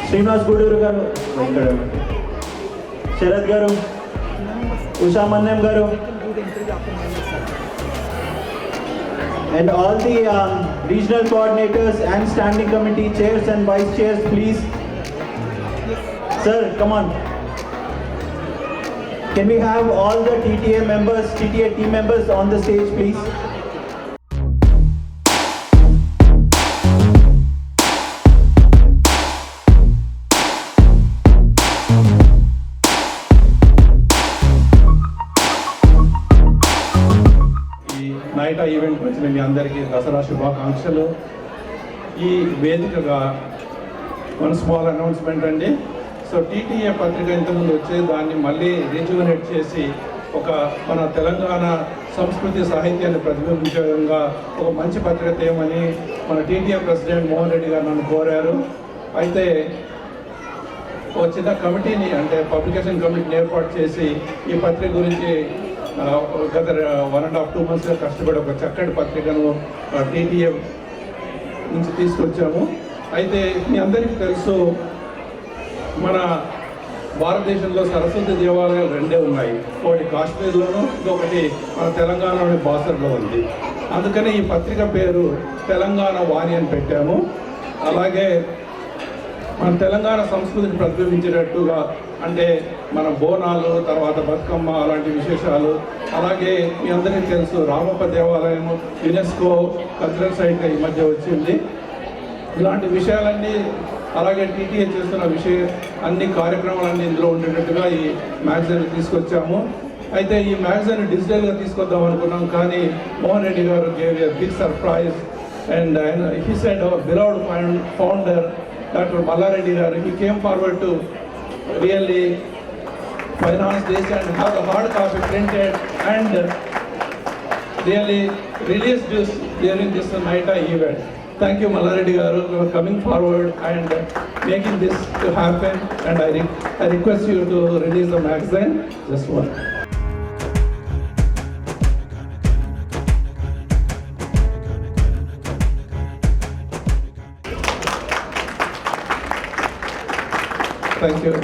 S12: Srinivas Guduru garu, Sharad garu, Usha Mannam garu, and all the regional coordinators and standing committee chairs and vice chairs, please. Sir, come on. Can we have all the TTA members, TTA team members on the stage, please?
S6: నైటా ఈవెంట్కి వచ్చిన మీ అందరికీ దసరా శుభాకాంక్షలు. ఈ వేదికగా మన స్మాల్ అనౌన్స్మెంట్ అండి. సో టీటీఏ పత్రిక ఇంతకుముందు వచ్చే దాన్ని మళ్ళీ రిజ్యువనేట్ చేసి ఒక మన తెలంగాణ సంస్కృతి సాహిత్యాన్ని ప్రతిబింబించే విధంగా ఒక మంచి పత్రిక తేమని మన టీటీఏ ప్రెసిడెంట్ మోహన్ రెడ్డి గారు నన్ను కోరారు. అయితే ఒక చిన్న కమిటీని, అంటే పబ్లికేషన్ కమిటీని ఏర్పాటు చేసి ఈ పత్రిక గురించి గత 1.5-2 monthsగా కష్టపడి ఒక చక్కటి పత్రికను టీటీఏ నుంచి తీసుకొచ్చాము. అయితే మీ అందరికీ తెలుసు, మన భారతదేశంలో సరస్వతి దేవాలయాలు 2 ఉన్నాయి. ఒకటి కాశ్మీర్లోను, ఇంకొకటి మన తెలంగాణలోని బాసర్లో ఉంది. అందుకని ఈ పత్రిక పేరు తెలంగాణ వాణి అని పెట్టాము. అలాగే మన తెలంగాణ సంస్కృతిని ప్రతిబింబించేటట్టుగా, అంటే మన బోనాలు, తర్వాత బతుకమ్మ, అలాంటి విశేషాలు. అలాగే మీ అందరికీ తెలుసు, రామప్ప దేవాలయం యునెస్కో కల్చరల్ సైట్గా ఈ మధ్య వచ్చింది. ఇలాంటి విషయాలన్నీ, అలాగే టీటీఏ చేస్తున్న అన్ని కార్యక్రమాలన్నీ ఇందులో ఉండేటట్టుగా ఈ మ్యాగజైన్ తీసుకొచ్చాము. అయితే ఈ మ్యాగజైన్ డిజిటల్గా తీసుకొద్దాం అనుకున్నాం, కానీ Mohan Reddy garu gave a big surprise. And he said our beloved founder Dr. Mallareddy garu, he came forward to really finance this and have the hard copy printed and really release this during this NITA event. Thank you, Mallareddy garu, for coming forward and making this to happen. And I request you to release the magazine. Just one. Thank you.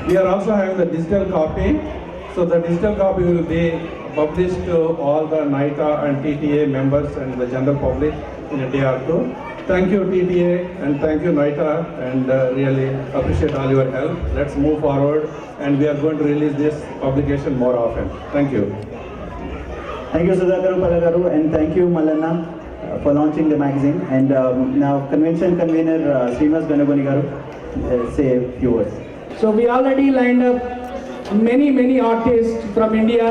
S6: We are also having the digital copy. So the digital copy will be published to all the NITA and TTA members and the general public in a day or two. Thank you TTA and thank you NITA, and really appreciate all your help. Let's move forward and we are going to release this publication more often. Thank you.
S12: Thank you Sudhakaru Palagaru, and thank you Malana. for launching the magazine. And now convention convener Srinivas Ganagoni garu say a few words.
S7: So we already lined up many artists from India.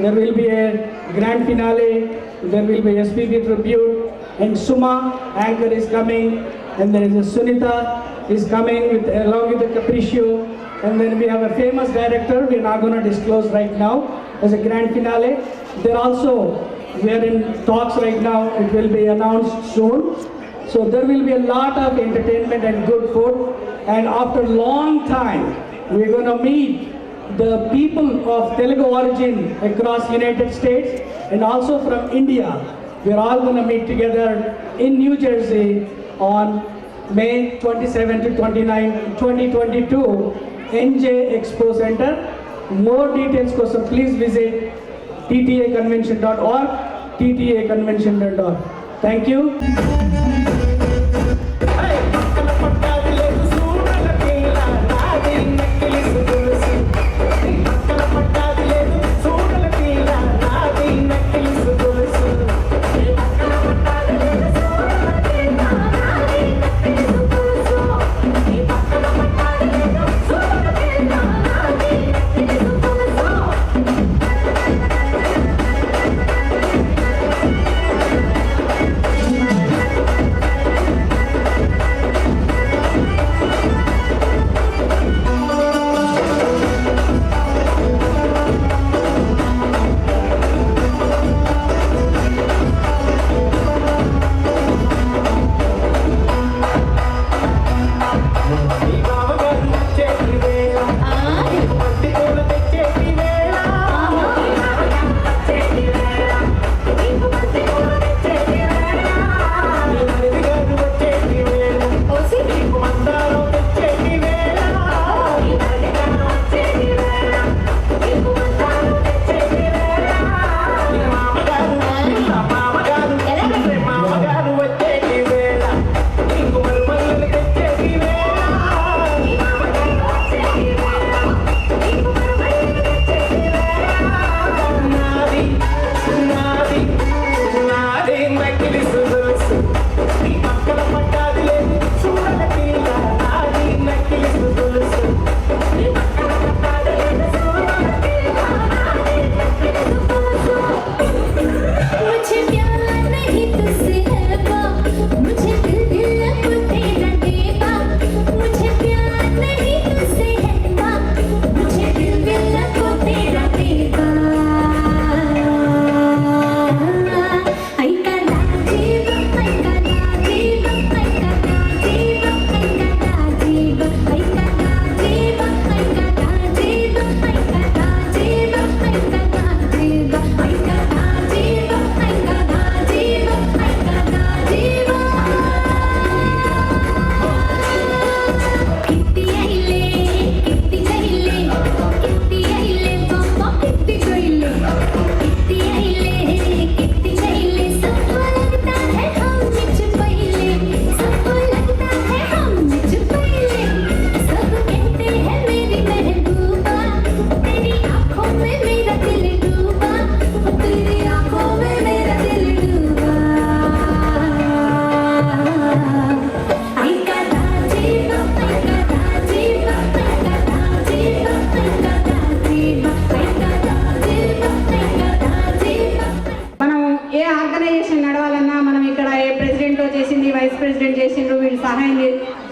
S7: There will be a grand finale, there will be SPB tribute, and Suma anchor is coming, and there is a Sunita is coming along with the Capriccio, and then we have a famous director we are not going to disclose right now as a grand finale. There also we are in talks right now, it will be announced soon. So there will be a lot of entertainment and good food, and after long time we are going to meet the people of Telugu origin across United States and also from India. We are all going to meet together in New Jersey on May 27 to 29, 2022, NJ Expo Center. More details కోసం please visit ttaconvention.org, ttaconvention.org. Thank you.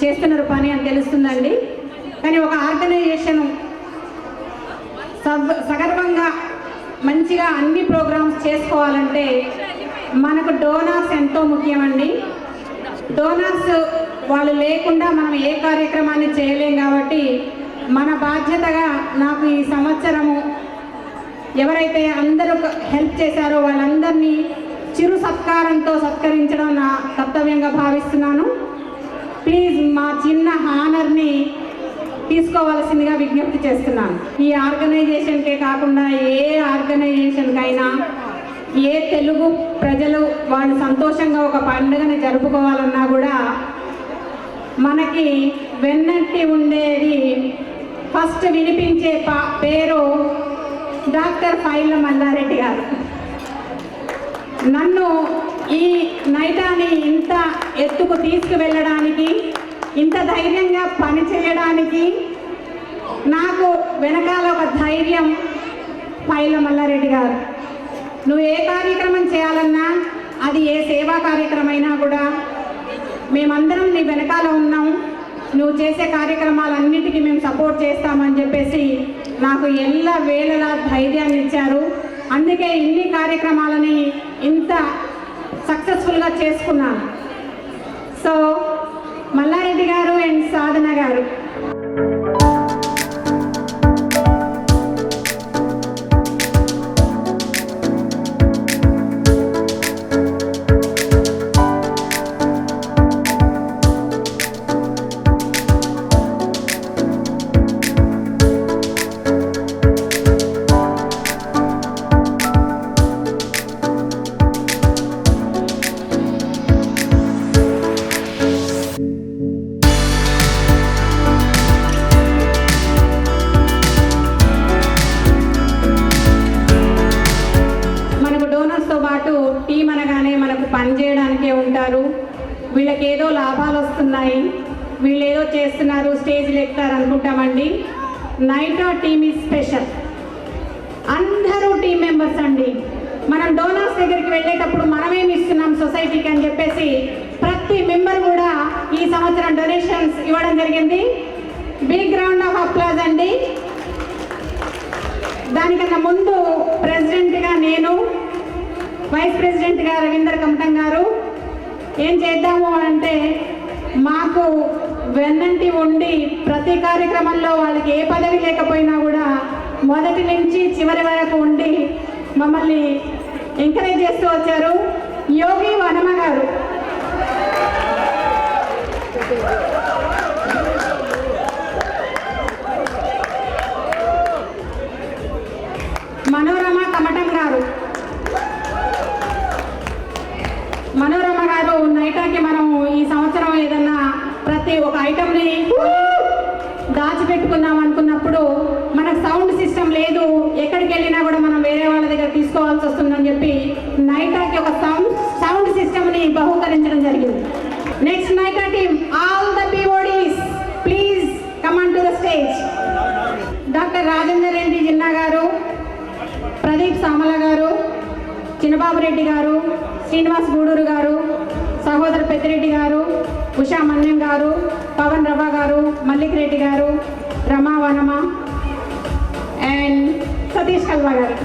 S9: చేస్తున్నారు పని అని తెలుస్తుందండి. కానీ ఒక ఆర్గనైజేషన్ సగర్వంగా మంచిగా అన్ని ప్రోగ్రామ్స్ చేసుకోవాలంటే మనకు డోనర్స్ ఎంతో ముఖ్యమండి. డోనర్స్ వాళ్ళు లేకుండా మనం ఏ కార్యక్రమాన్ని చేయలేం. కాబట్టి మన బాధ్యతగా నాకు ఈ సంవత్సరము ఎవరైతే అందరూ హెల్ప్ చేశారో వాళ్ళందరినీ చిరు సత్కారంతో సత్కరించడం నా కర్తవ్యంగా భావిస్తున్నాను. ప్లీజ్ మా చిన్న హానర్ని తీసుకోవాల్సిందిగా విజ్ఞప్తి చేస్తున్నాను. ఈ ఆర్గనైజేషన్కే కాకుండా ఏ ఆర్గనైజేషన్కైనా ఏ తెలుగు ప్రజలు వాళ్ళు సంతోషంగా ఒక పండుగని జరుపుకోవాలన్నా కూడా మనకి వెన్నట్టి ఉండేది ఫస్ట్ వినిపించే పేరు డాక్టర్ ఫైళ్ళ మల్లారెడ్డి గారు. నన్ను ఈ నైటాని ఇంత ఎత్తుకు తీసుకువెళ్ళడానికి, ఇంత ధైర్యంగా పని చేయడానికి నాకు వెనకాల ఒక ధైర్యం పైల మల్లారెడ్డి గారు. నువ్వు ఏ కార్యక్రమం చేయాలన్నా, అది ఏ సేవా కార్యక్రమం అయినా కూడా మేమందరం నీ వెనకాల ఉన్నాం, నువ్వు చేసే కార్యక్రమాలన్నిటికీ మేము సపోర్ట్ చేస్తామని చెప్పేసి నాకు ఎల్ల వేళలా ధైర్యాన్ని ఇచ్చారు. అందుకే ఇన్ని కార్యక్రమాలని ఇంత సక్సెస్ఫుల్గా చేసుకున్నాను. సో మల్లారెడ్డి గారు అండ్ సాధన గారు, టీం అనగానే మనకు పని చేయడానికే ఉంటారు. వీళ్ళకి ఏదో లాభాలు వస్తున్నాయి, వీళ్ళు ఏదో చేస్తున్నారు, స్టేజ్లు ఎక్కుతారు అనుకుంటామండి. నైటా టీమ్ ఈజ్ స్పెషల్. అందరూ టీం మెంబర్స్ అండి. మనం డోనర్స్ దగ్గరికి వెళ్ళేటప్పుడు మనమేమి ఇస్తున్నాం సొసైటీకి అని చెప్పేసి ప్రతి మెంబర్ కూడా ఈ సంవత్సరం డొనేషన్స్ ఇవ్వడం జరిగింది. బిగ్ రౌండ్ ఆఫ్ అప్లాజ్ అండి. దానికన్నా ముందు ప్రెసిడెంట్గా నేను, వైస్ ప్రెసిడెంట్గా రవీందర్ కమటం గారు ఏం చేద్దాము అంటే, మాకు వెన్నంటి ఉండి ప్రతి కార్యక్రమంలో వాళ్ళకి ఏ పదవి లేకపోయినా కూడా మొదటి నుంచి చివరి వరకు ఉండి మమ్మల్ని ఎంకరేజ్ చేస్తూ వచ్చారు యోగి వనమ గారు. మనోరమ కమటం గారు, మనోరమ గారు నైటాకి మనం ఈ సంవత్సరం ఏదన్నా ప్రతి ఒక ఐటమ్ని దాచిపెట్టుకుందాం అనుకున్నప్పుడు మనకు సౌండ్ సిస్టమ్ లేదు, ఎక్కడికి వెళ్ళినా కూడా మనం వేరే వాళ్ళ దగ్గర తీసుకోవాల్సి వస్తుందని చెప్పి నైటాకి ఒక సౌండ్ సిస్టమ్ని బహూకరించడం జరిగింది. Next NYTTA team, all the BODs please come on to the stage. Doctor Rajender Reddy Jinna గారు, ప్రదీప్ సామల గారు, చిన్నబాబు రెడ్డి గారు, శ్రీనివాస్ గూడూరు గారు, సహోదరు పెద్దిరెడ్డి గారు, ఉషా మన్యం గారు, పవన్ రవ గారు, మల్లిక్ రెడ్డి గారు, రమా వనమ అండ్ సతీష్ కల్వా గారు.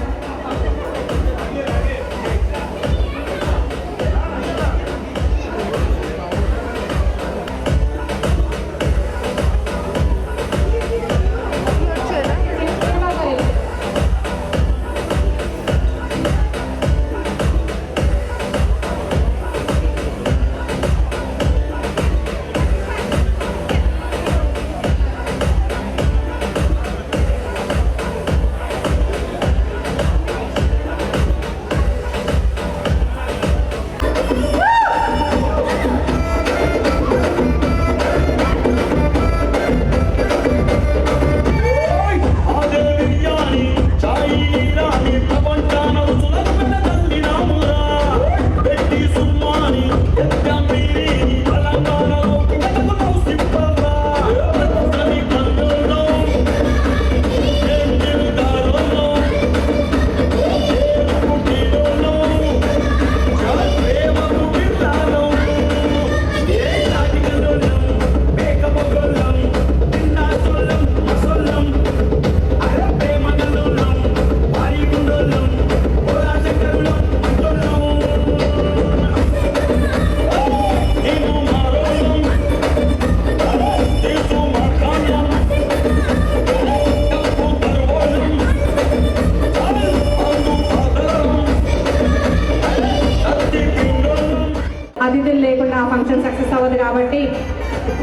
S9: అతిథులు లేకుండా ఆ ఫంక్షన్ సక్సెస్ అవ్వదు. కాబట్టి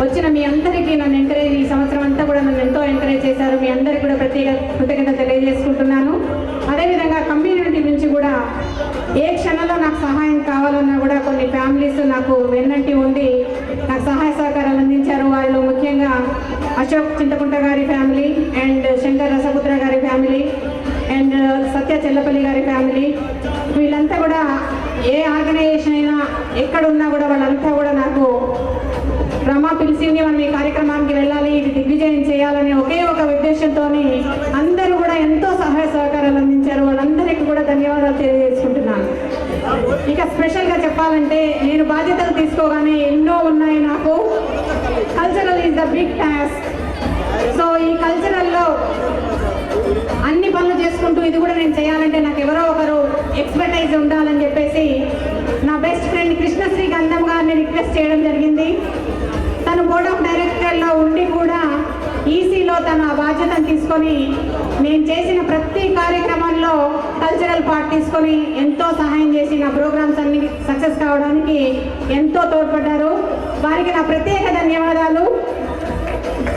S9: వచ్చిన మీ అందరికీ నన్ను ఎంకరేజ్, ఈ సంవత్సరం అంతా కూడా నన్ను ఎంతో ఎంకరేజ్ చేశారు. మీ అందరికీ కూడా ప్రత్యేక కృతజ్ఞత తెలియజేసుకుంటున్నాను. అదేవిధంగా కమ్యూనిటీ నుంచి కూడా ఏ క్షణంలో నాకు సహాయం కావాలన్నా కూడా కొన్ని ఫ్యామిలీస్ నాకు వెన్నంటి ఉండి నాకు సహాయ సహకారాలు అందించారు. వారిలో ముఖ్యంగా అశోక్ చింతకుంట గారి ఫ్యామిలీ అండ్ శంకర్ రసపుత్ర గారి ఫ్యామిలీ అండ్ సత్య చెల్లపల్లి గారి ఫ్యామిలీ, వీళ్ళంతా కూడా ఏ ఆర్గనైజేషన్ అయినా ఎక్కడున్నా కూడా వాళ్ళంతా కూడా నాకు రమా పిలిచింది, మనం ఈ కార్యక్రమానికి వెళ్ళాలి, ఇది దిగ్విజయం చేయాలనే ఒకే ఒక ఉద్దేశంతో అందరూ కూడా ఎంతో సహాయ సహకారాలు అందించారు. వాళ్ళందరికీ కూడా ధన్యవాదాలు తెలియజేసుకుంటున్నాను. ఇక స్పెషల్గా చెప్పాలంటే నేను బాధ్యతలు తీసుకోగానే ఎన్నో ఉన్నాయి నాకు. Cultural is the big task. So ఈ కల్చరల్లో అన్ని పనులు చేసుకుంటూ ఇది కూడా నేను చేయాలంటే నాకు ఎవరో ఒకరు ఎక్స్పర్టైజ్ ఉండాలని చెప్పేసి నా బెస్ట్ ఫ్రెండ్ కృష్ణశ్రీ గంధం గారిని రిక్వెస్ట్ చేయడం జరిగింది. తను బోర్డ్ ఆఫ్ డైరెక్టర్లో ఉండి కూడా ఈసీలో తను ఆ బాధ్యతను తీసుకొని నేను చేసిన ప్రతి కార్యక్రమంలో కల్చరల్ పార్ట్ తీసుకొని ఎంతో సహాయం చేసి నా ప్రోగ్రామ్స్ అన్ని సక్సెస్ కావడానికి ఎంతో తోడ్పడ్డారు. వారికి నా ప్రత్యేక ధన్యవాదాలు.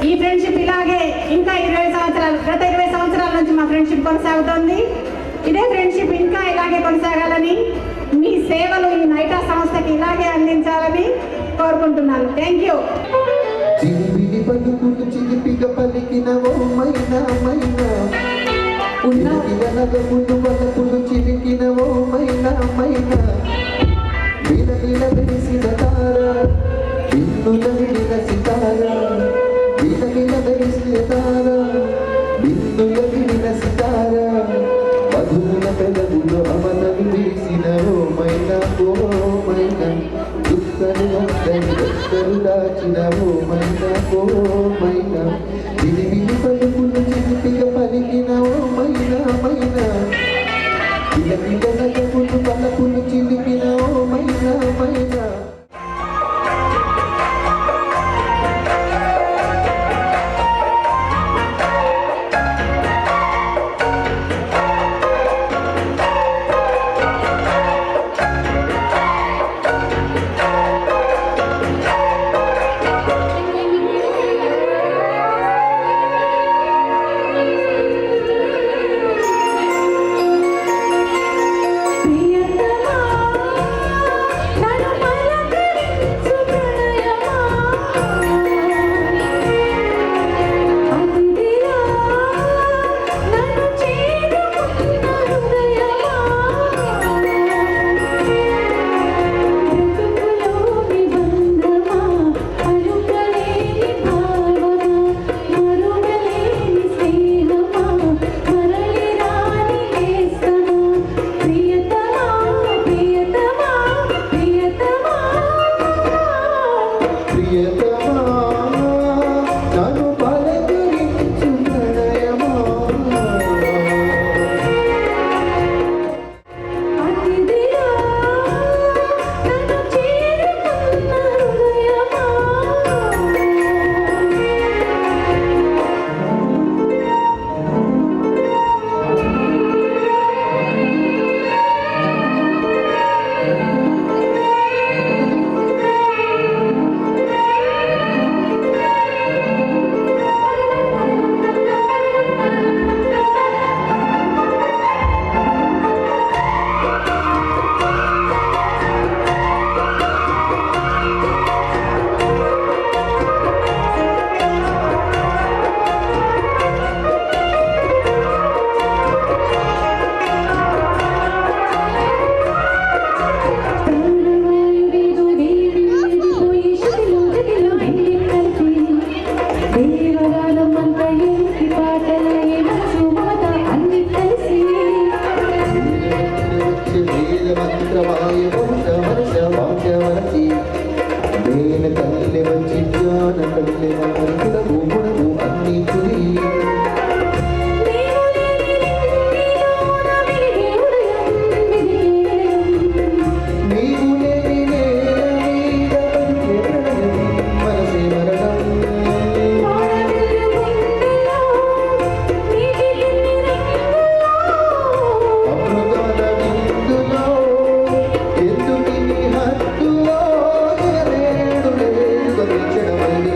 S9: ఈ ఫ్రెండ్షిప్ ఇలాగే ఇంకా 20 సంవత్సరాలు, గత 20 సంవత్సరాల నుంచి మా ఫ్రెండ్షిప్ కొనసాగుతోంది. ఇదే ఫ్రెండ్షిప్ ఇంకా ఇలాగే కొనసాగాలని, మీ సేవలు ఈ నైటా సంస్థకి ఇలాగే అందించాలని కోరుకుంటున్నాను. Thank you.
S13: చిలిపిడి పలుకులు చిలిపిగా పలికినవో మైనా మైనా, ఉలికిన నగములు వలపులు చిలికినవో మైనా మైనా, విలవిల వెలిసిన తార, బిన్నుల విడిన సితార, విలవిల వెలిసిన తార, బిన్నుల విడిన సితార, మధుల పెదవులు అమలను వేసినవో మైనా ఓ మైనా, దుఃఖని వందని దక్కలు దాచినవో మైనా ఓ మైనా, విలివిలి పలుకులు చిలిపిగా పలికినవో మైనా మైనా, విలవిల నగములు పలకులు చిలికినవో మైనా మైనా. హద్దులో ఎరేడు లేదు గమించడమని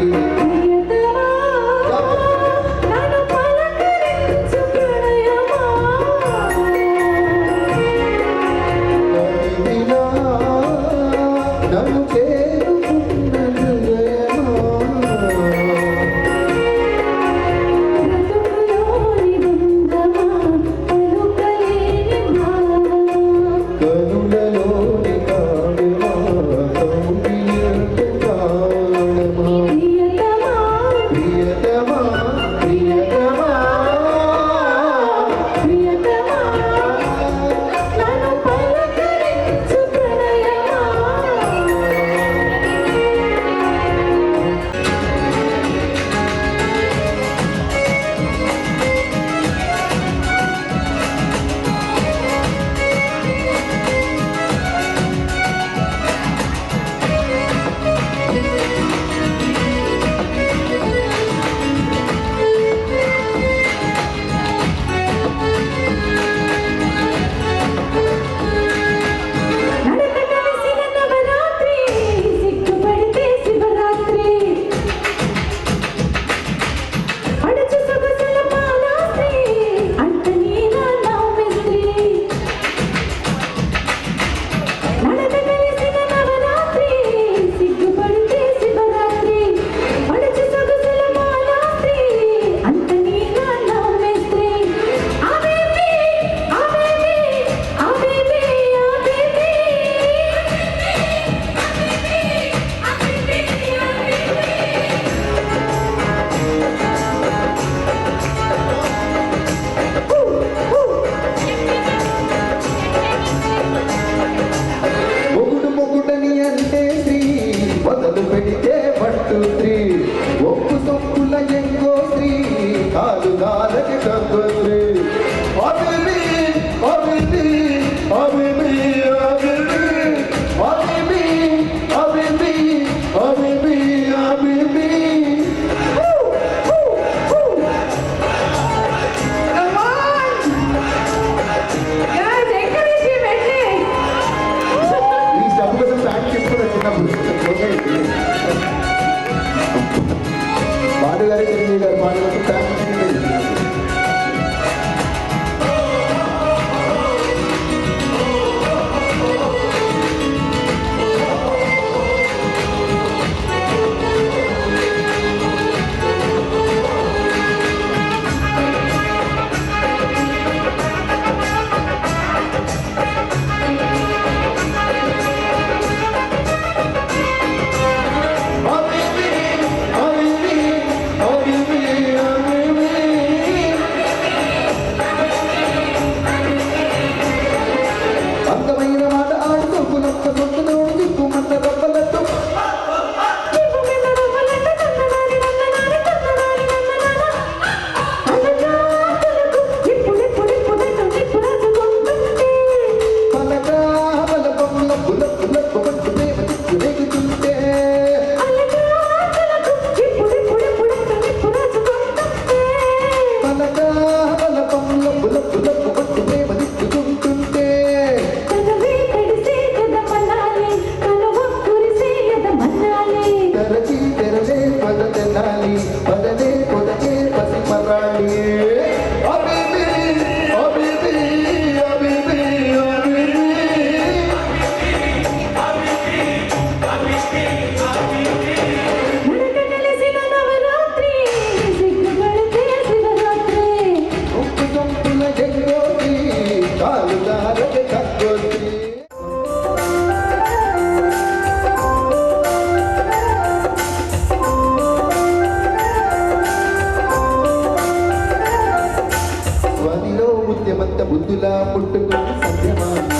S13: ముద్దులా ముట్టుకుని సంధ్యమాన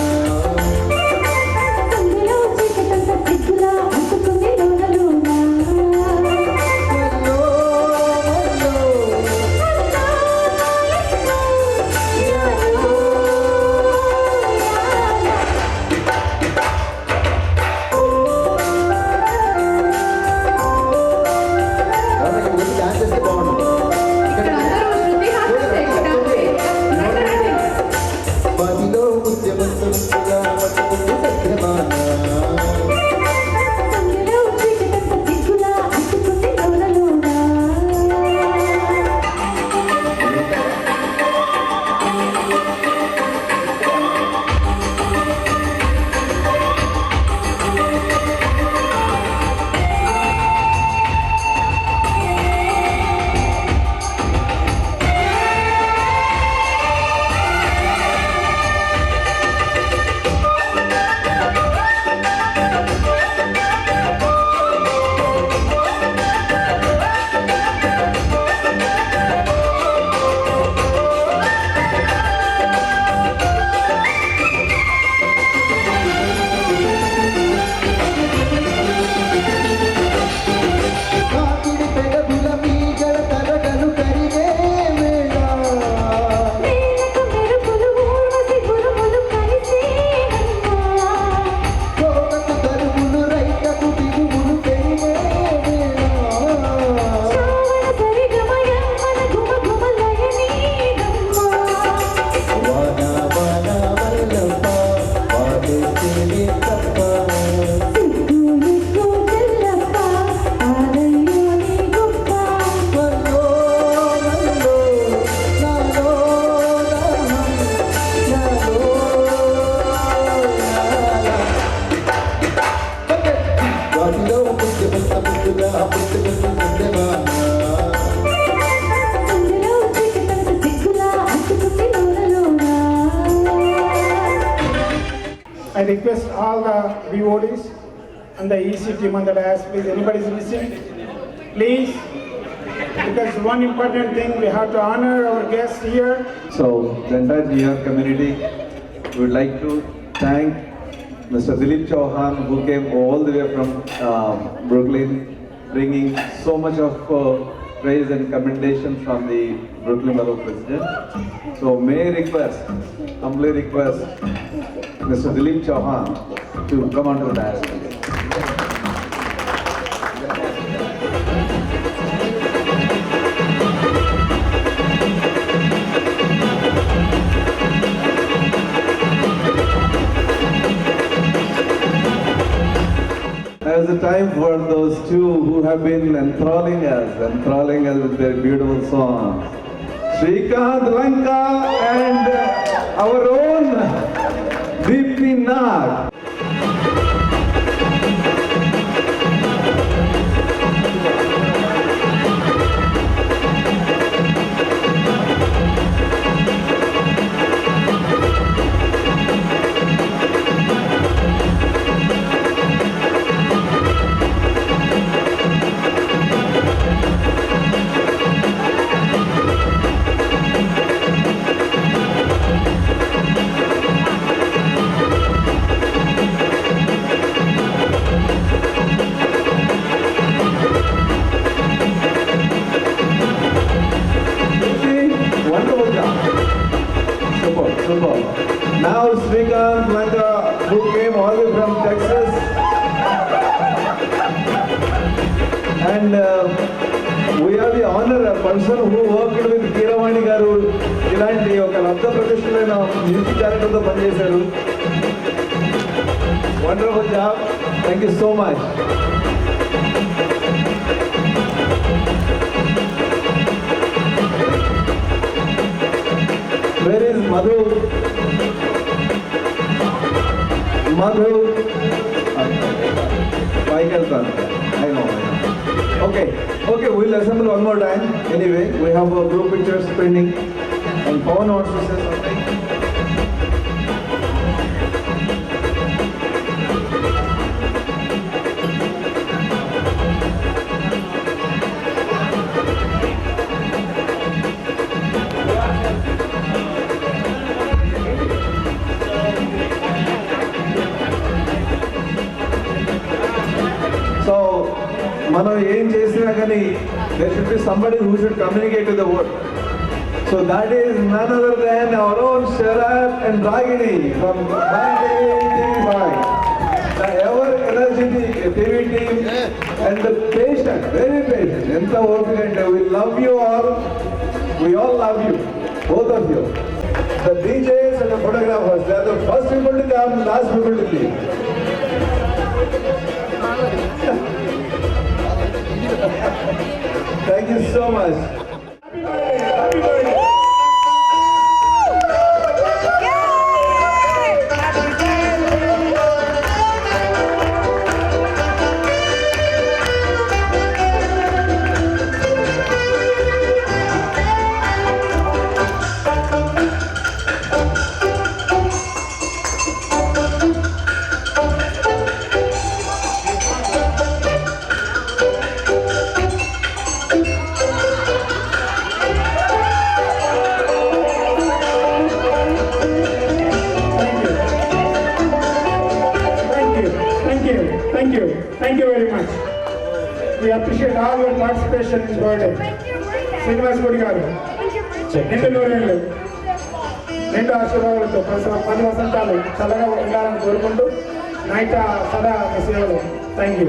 S4: సందులో చీకటంత సిగ్గులా అంటుకుంది లోనలోనా
S13: డాన్స్ చేస్తే బాగుంటుంది మదిలో ఉద్యమంతులా పట్టుకుని సంధ్యమాన
S4: సందులో చీకటంత సిగ్గులా అంటుకుంది లోనలోనా
S13: కాకిడి పెదవుల మీగడ తరగలు కరిగే వేళ
S4: వేలకు మెరుపులు ఊర్వశి గురుములు కలిసేనమ్మా
S13: కోటకు తరువులు రైతకు బిగువులు పెరిగే వేళ
S4: శ్రావణ సరిగమయమ్మన గుమగుమలయనీనమ్మా
S13: వాన వాన వల్లప్ప వాడేసేనే తప్ప
S4: సిగ్గు చెల్లప్ప ఆదయ్యో నీ గొప్ప
S13: వల్లో వల్లో నాలో నాలో వాటిలో ముద్దుమంత ముద్దుగా పుట్టుకుని సంధ్యమాన
S4: సందులో చీకటంత సిగ్గులా అంటుకుంది లోనలోనా
S6: I request all the BODs and the EC team on the dais, please, anybody is missing, please, because one important thing, we have to honor our guests here.
S5: So, the entire GR community would like to thank Mr. Dilip Chauhan, who came all the way from Brooklyn, bringing so much of praise and commendation from the Brooklyn Borough President. So, may I request, humbly request Mr. Dilip Chauhan to come onto the dais. Now is the time for those two who have been enthralling us with their beautiful songs. Srikanth Lanka and our own Deepthi Nag. Wonderful job. Super. Now Srikanth Lanka, who came all the way from Texas, and we have the honor, a person who worked with Keeravani Garu, ఇలాంటి ఒక లబ్ధ ప్రతిష్ఠులైన మ్యూజిక్ డైరెక్టర్తో పనిచేశారు. Wonderful job. Thank you so much. Where is Madhu? Michael Kant. I know. Okay, we'll assemble one more time. Anyway, we have a group pictures pending. And Pawan wants to say something. మనం ఏం చేసినా కానీ there should be somebody who should communicate to the world. So that is none other than our own Sharat and Ragini from my TV5. The ever energetic TV team and the patient, very patient. Enta openante. We love you all. We all love you, both of you. The DJs and the photographers, they are the first people to come, last people to leave. Thank you so much. Happy birthday! Happy birthday!
S6: Thank you very much. We appreciate all your participation in this birthday. Srinivas Gudi garu. నిండు నూరేళ్ళు నిండు ఆశీర్వాదాలతో 10 వసంతాలు చల్లగా ఉండాలని కోరుకుంటూ నైట్ సదా మీ సేవలు. Thank you.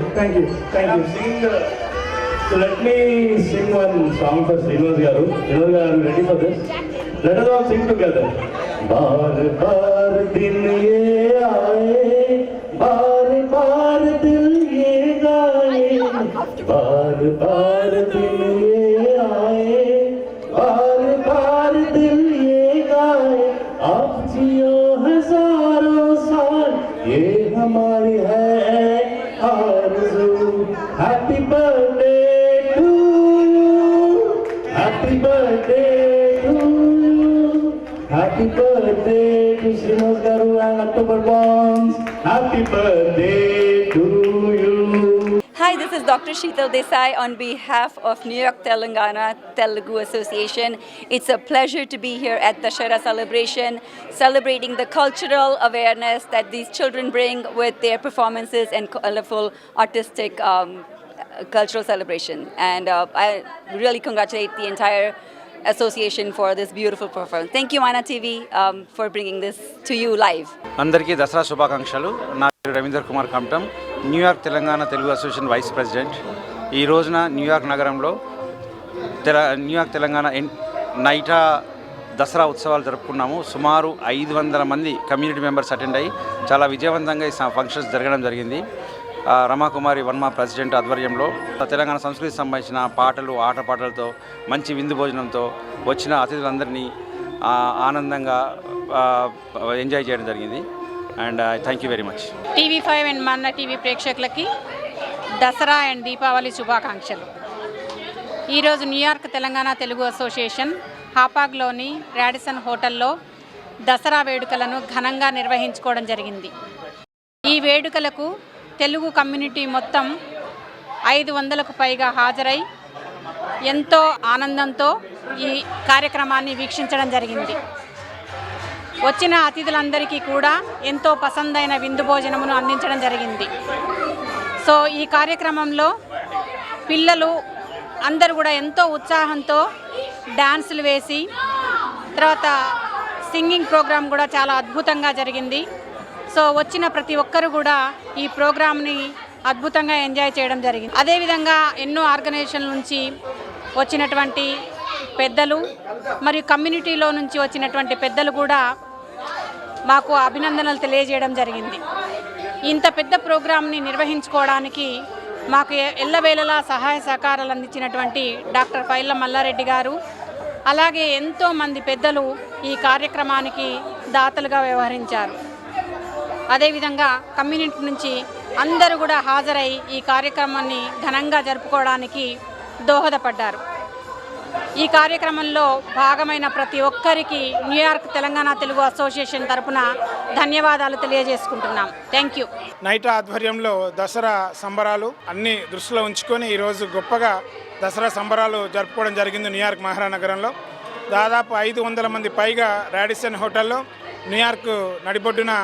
S3: So let me sing one song for Srinivas garu. Srinivas garu, ready for this? Let us all sing together. बार बार दिन ये आए, बार बार दिल ये गाए, बार बार दिन ये आए, बार बार दिल ये गाए, आप जियो हजारों साल, ये हमारी है आरज़ू. Happy birthday to you, happy birthday to you, happy birthday to Srinivas garu and October Bonds. Happy birthday to you.
S14: Hi, this is Dr. Sheetal Desai on behalf of New York Telangana Telugu Association. It's a pleasure to be here at the Dussehra celebration, celebrating the cultural awareness that these children bring with their performances and colorful artistic cultural celebration. And I really congratulate the entire association for this beautiful performance. Thank you, Mana TV, for bringing this to you live.
S15: అందరికీ దసరా శుభాకాంక్షలు. నా పేరు Ravinder Kumar Kamatam, New York Telangana Telugu association vice president. ఈ రోజున న్యూయార్క్ నగరంలో న్యూయార్క్ తెలంగాణ నైటా దసరా ఉత్సవాలు జరుపుకున్నాము. సుమారు 500 మంది కమ్యూనిటీ మెంబర్స్ అటెండ్ అయ్యి చాలా విజయవంతంగా ఈ ఫంక్షన్స్ జరగడం జరిగింది. రమాకుమారి వర్మ ప్రెసిడెంట్ ఆధ్వర్యంలో తెలంగాణ సంస్కృతికి సంబంధించిన పాటలు, ఆటపాటలతో, మంచి విందు భోజనంతో వచ్చిన అతిథులందరినీ ఆనందంగా ఎంజాయ్ చేయడం జరిగింది. And thank you very much.
S9: TV5 and Manna TV ప్రేక్షకులకి దసరా అండ్ దీపావళి శుభాకాంక్షలు. ఈరోజు న్యూయార్క్ తెలంగాణ తెలుగు అసోసియేషన్ హాపాగ్లోని రాడిసన్ హోటల్లో దసరా వేడుకలను ఘనంగా నిర్వహించుకోవడం జరిగింది. ఈ వేడుకలకు తెలుగు కమ్యూనిటీ మొత్తం 500కు పైగా హాజరై ఎంతో ఆనందంతో ఈ కార్యక్రమాన్ని వీక్షించడం జరిగింది. వచ్చిన అతిథులందరికీ కూడా ఎంతో పసందైన విందు భోజనమును అందించడం జరిగింది. సో ఈ కార్యక్రమంలో పిల్లలు అందరూ కూడా ఎంతో ఉత్సాహంతో డాన్సులు వేసి, తర్వాత సింగింగ్ ప్రోగ్రాం కూడా చాలా అద్భుతంగా జరిగింది. సో వచ్చిన ప్రతి ఒక్కరు కూడా ఈ ప్రోగ్రామ్ని అద్భుతంగా ఎంజాయ్ చేయడం జరిగింది. అదేవిధంగా ఎన్నో ఆర్గనైజేషన్ల నుంచి వచ్చినటువంటి పెద్దలు మరియు కమ్యూనిటీలో నుంచి వచ్చినటువంటి పెద్దలు కూడా మాకు అభినందనలు తెలియజేయడం జరిగింది. ఇంత పెద్ద ప్రోగ్రామ్ని నిర్వహించుకోవడానికి మాకు ఎల్లవేళలా సహాయ సహకారాలు అందించినటువంటి డాక్టర్ పైళ్ళ మల్లారెడ్డి గారు, అలాగే ఎంతోమంది పెద్దలు ఈ కార్యక్రమానికి దాతలుగా వ్యవహరించారు. అదేవిధంగా కమ్యూనిటీ నుంచి అందరూ కూడా హాజరై ఈ కార్యక్రమాన్ని ఘనంగా జరుపుకోవడానికి దోహదపడ్డారు. ఈ కార్యక్రమంలో భాగమైన ప్రతి ఒక్కరికి న్యూయార్క్ తెలంగాణ తెలుగు అసోసియేషన్ తరపున ధన్యవాదాలు తెలియజేసుకుంటున్నాం. Thank you.
S6: నైటా ఆధ్వర్యంలో దసరా సంబరాలు అన్ని దృష్టిలో ఉంచుకొని ఈరోజు గొప్పగా దసరా సంబరాలు జరుపుకోవడం జరిగింది. న్యూయార్క్ మహానగరంలో దాదాపు 500 మంది పైగా రాడిసన్ హోటల్లో న్యూయార్క్ నడిబొడ్డున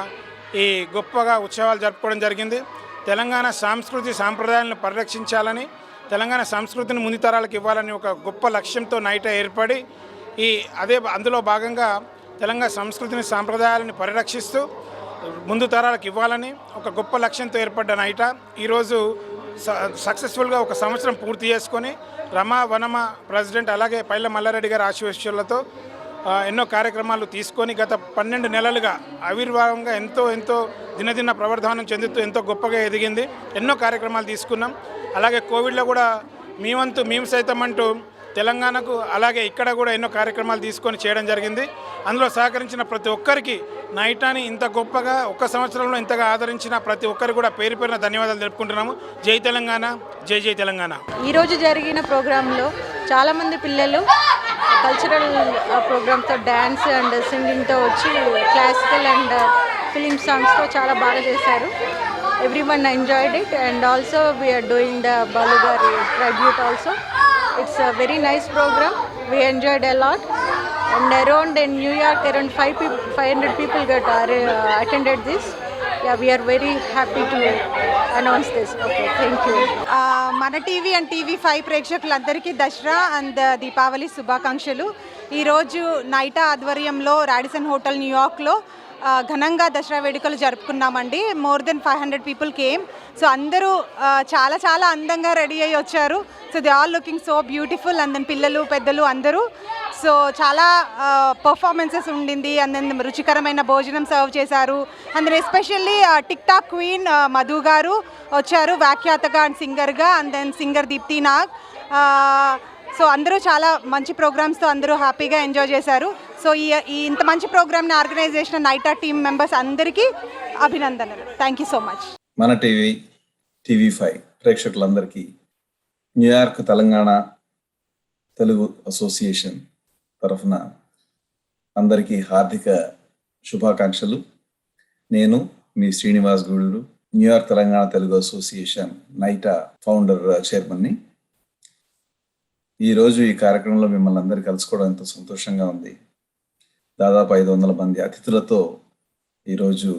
S6: ఈ గొప్పగా ఉత్సవాలు జరుపుకోవడం జరిగింది. తెలంగాణ సంస్కృతి సాంప్రదాయాలను పరిరక్షించాలని, తెలంగాణ సంస్కృతిని ముందు తరాలకు ఇవ్వాలని ఒక గొప్ప లక్ష్యంతో నైటా ఏర్పడి అందులో భాగంగా తెలంగాణ సంస్కృతిని సాంప్రదాయాలను పరిరక్షిస్తూ ముందు తరాలకు ఇవ్వాలని ఒక గొప్ప లక్ష్యంతో ఏర్పడ్డ నైటా ఈరోజు సక్సెస్ఫుల్గా ఒక సంవత్సరం పూర్తి చేసుకొని రమా వనమ ప్రెసిడెంట్ అలాగే పైల మల్లారెడ్డి గారి ఆశీస్సులతో ఎన్నో కార్యక్రమాలు తీసుకొని గత 12 నెలలుగా ఆవిర్భావంగా ఎంతో దినదిన ప్రవర్ధనం చెందుతూ ఎంతో గొప్పగా ఎదిగింది. ఎన్నో కార్యక్రమాలు తీసుకున్నాం. అలాగే కోవిడ్లో కూడా మేము సైతం అంటూ తెలంగాణకు అలాగే ఇక్కడ కూడా ఎన్నో కార్యక్రమాలు తీసుకొని చేయడం జరిగింది. అందులో సహకరించిన ప్రతి ఒక్కరికి నైటాని ఇంత గొప్పగా ఒక్క సంవత్సరంలో ఇంతగా ఆదరించిన ప్రతి ఒక్కరికి కూడా పేరు పేరున ధన్యవాదాలు తెలుపుకుంటున్నాము. జై తెలంగాణ, జై జై తెలంగాణ.
S16: ఈరోజు జరిగిన ప్రోగ్రాంలో చాలామంది పిల్లలు కల్చరల్ ప్రోగ్రామ్తో డ్యాన్స్ అండ్ సింగింగ్తో వచ్చి క్లాసికల్ అండ్ ఫిలిం సాంగ్స్తో చాలా బాగా చేశారు. everyone enjoyed it, and also we are doing the Balu Gari tribute also. It's a very nice program. We enjoyed a lot, and around in New York around 500 people attended this. Yeah, we are very happy to announce this. Okay, thank you.
S17: మన టీవీ అండ్ TV5 ప్రేక్షకులందరికీ దసరా అండ్ దీపావళి శుభాకాంక్షలు. ఈరోజు నైటా ఆధ్వర్యంలో రాడిసన్ హోటల్ న్యూయార్క్లో ఘనంగా దసరా వేడుకలు జరుపుకున్నామండి. More than 500 people came. So అందరూ చాలా అందంగా రెడీ అయ్యి వచ్చారు. So they all looking so beautiful. And then పిల్లలు పెద్దలు అందరూ. సో చాలా పర్ఫార్మెన్సెస్ ఉండింది. అండ్ దెన్ రుచికరమైన భోజనం సర్వ్ చేశారు. And then especially TikTok queen Madhu గారు వచ్చారు వ్యాఖ్యాతగా అండ్ సింగర్గా. And then singer Deepti Nag. So అందరూ చాలా మంచి ప్రోగ్రామ్స్తో అందరూ హ్యాపీగా ఎంజాయ్ చేశారు. సో ఈ ఇంత మంచి ప్రోగ్రామ్ని ఆర్గనైజ్ చేసిన నైటా టీమ్ మెంబర్స్ అందరికీ అభినందనలు. Thank you so much.
S5: మన TV5 ప్రేక్షకులందరికీ న్యూయార్క్ తెలంగాణ తెలుగు అసోసియేషన్ తరఫున అందరికీ హార్దిక శుభాకాంక్షలు. నేను మీ Srinivas Guduru, New York Telangana Telugu association NYTA founder చైర్మన్ని. ఈరోజు ఈ కార్యక్రమంలో మిమ్మల్ని అందరూ కలుసుకోవడం ఎంతో సంతోషంగా ఉంది. దాదాపు 500 మంది అతిథులతో ఈరోజు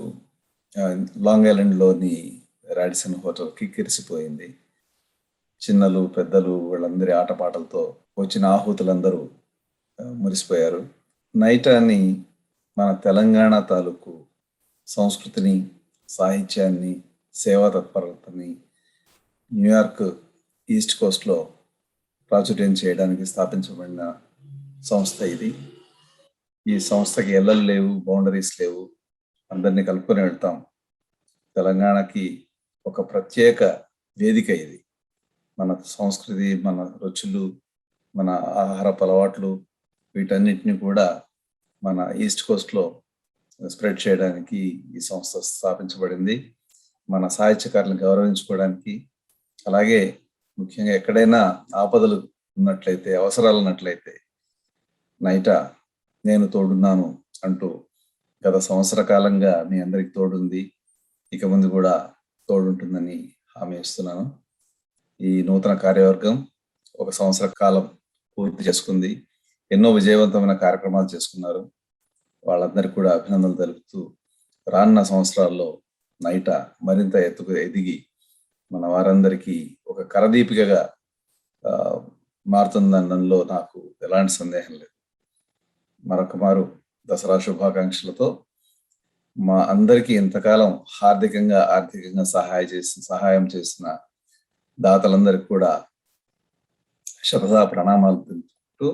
S5: లాంగ్ ఐలాండ్లోని రాడిసన్ హోటల్ కిక్కిరిసిపోయింది. చిన్నలు పెద్దలు వాళ్ళందరి ఆటపాటలతో వచ్చిన ఆహుతులందరూ మురిసిపోయారు. నైటాని మన తెలంగాణ తాలూకు సంస్కృతిని, సాహిత్యాన్ని, సేవా తత్పరతని న్యూయార్క్ ఈస్ట్ కోస్ట్లో ప్రాచుర్యం చేయడానికి స్థాపించబడిన సంస్థ ఇది. ఈ సంస్థకి ఎల్లలు లేవు, బౌండరీస్ లేవు. అందరినీ కలుపుకొని వెళ్తాం. తెలంగాణకి ఒక ప్రత్యేక వేదిక ఇది. మన సంస్కృతి, మన రుచులు, మన ఆహారపు అలవాట్లు వీటన్నిటిని కూడా మన ఈస్ట్ కోస్ట్లో స్ప్రెడ్ చేయడానికి ఈ సంస్థ స్థాపించబడింది. మన సాహిత్యకారులను గౌరవించుకోవడానికి, అలాగే ముఖ్యంగా ఎక్కడైనా ఆపదలు ఉన్నట్లయితే, అవసరాలు ఉన్నట్లయితే నైటా నేను తోడున్నాను అంటూ గత సంవత్సర కాలంగా మీ అందరికి తోడుంది. ఇక ముందు కూడా తోడుంటుందని హామీ ఇస్తున్నాను. ఈ నూతన కార్యవర్గం 1 సంవత్సర కాలం పూర్తి చేసుకుంది. ఎన్నో విజయవంతమైన కార్యక్రమాలు చేసుకున్నారు. వాళ్ళందరికీ కూడా అభినందనలు తెలుపుతూ రానున్న సంవత్సరాల్లో నైటా మరింత ఎత్తుకు ఎదిగి మన వారందరికీ ఒక కరదీపికగా మారుతుందనడంలో నాకు ఎలాంటి సందేహం లేదు. మరొక మారు దసరా శుభాకాంక్షలతో మా అందరికీ ఇంతకాలం ఆర్థికంగా సహాయం చేసిన దాతలందరికీ కూడా శతదా ప్రణామాలు తెలుపుతూ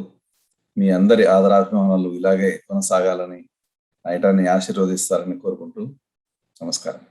S5: మీ అందరి ఆదరాభిమానాలు ఇలాగే కొనసాగాలని, నైటాని ఆశీర్వదిస్తారని కోరుకుంటూ నమస్కారం.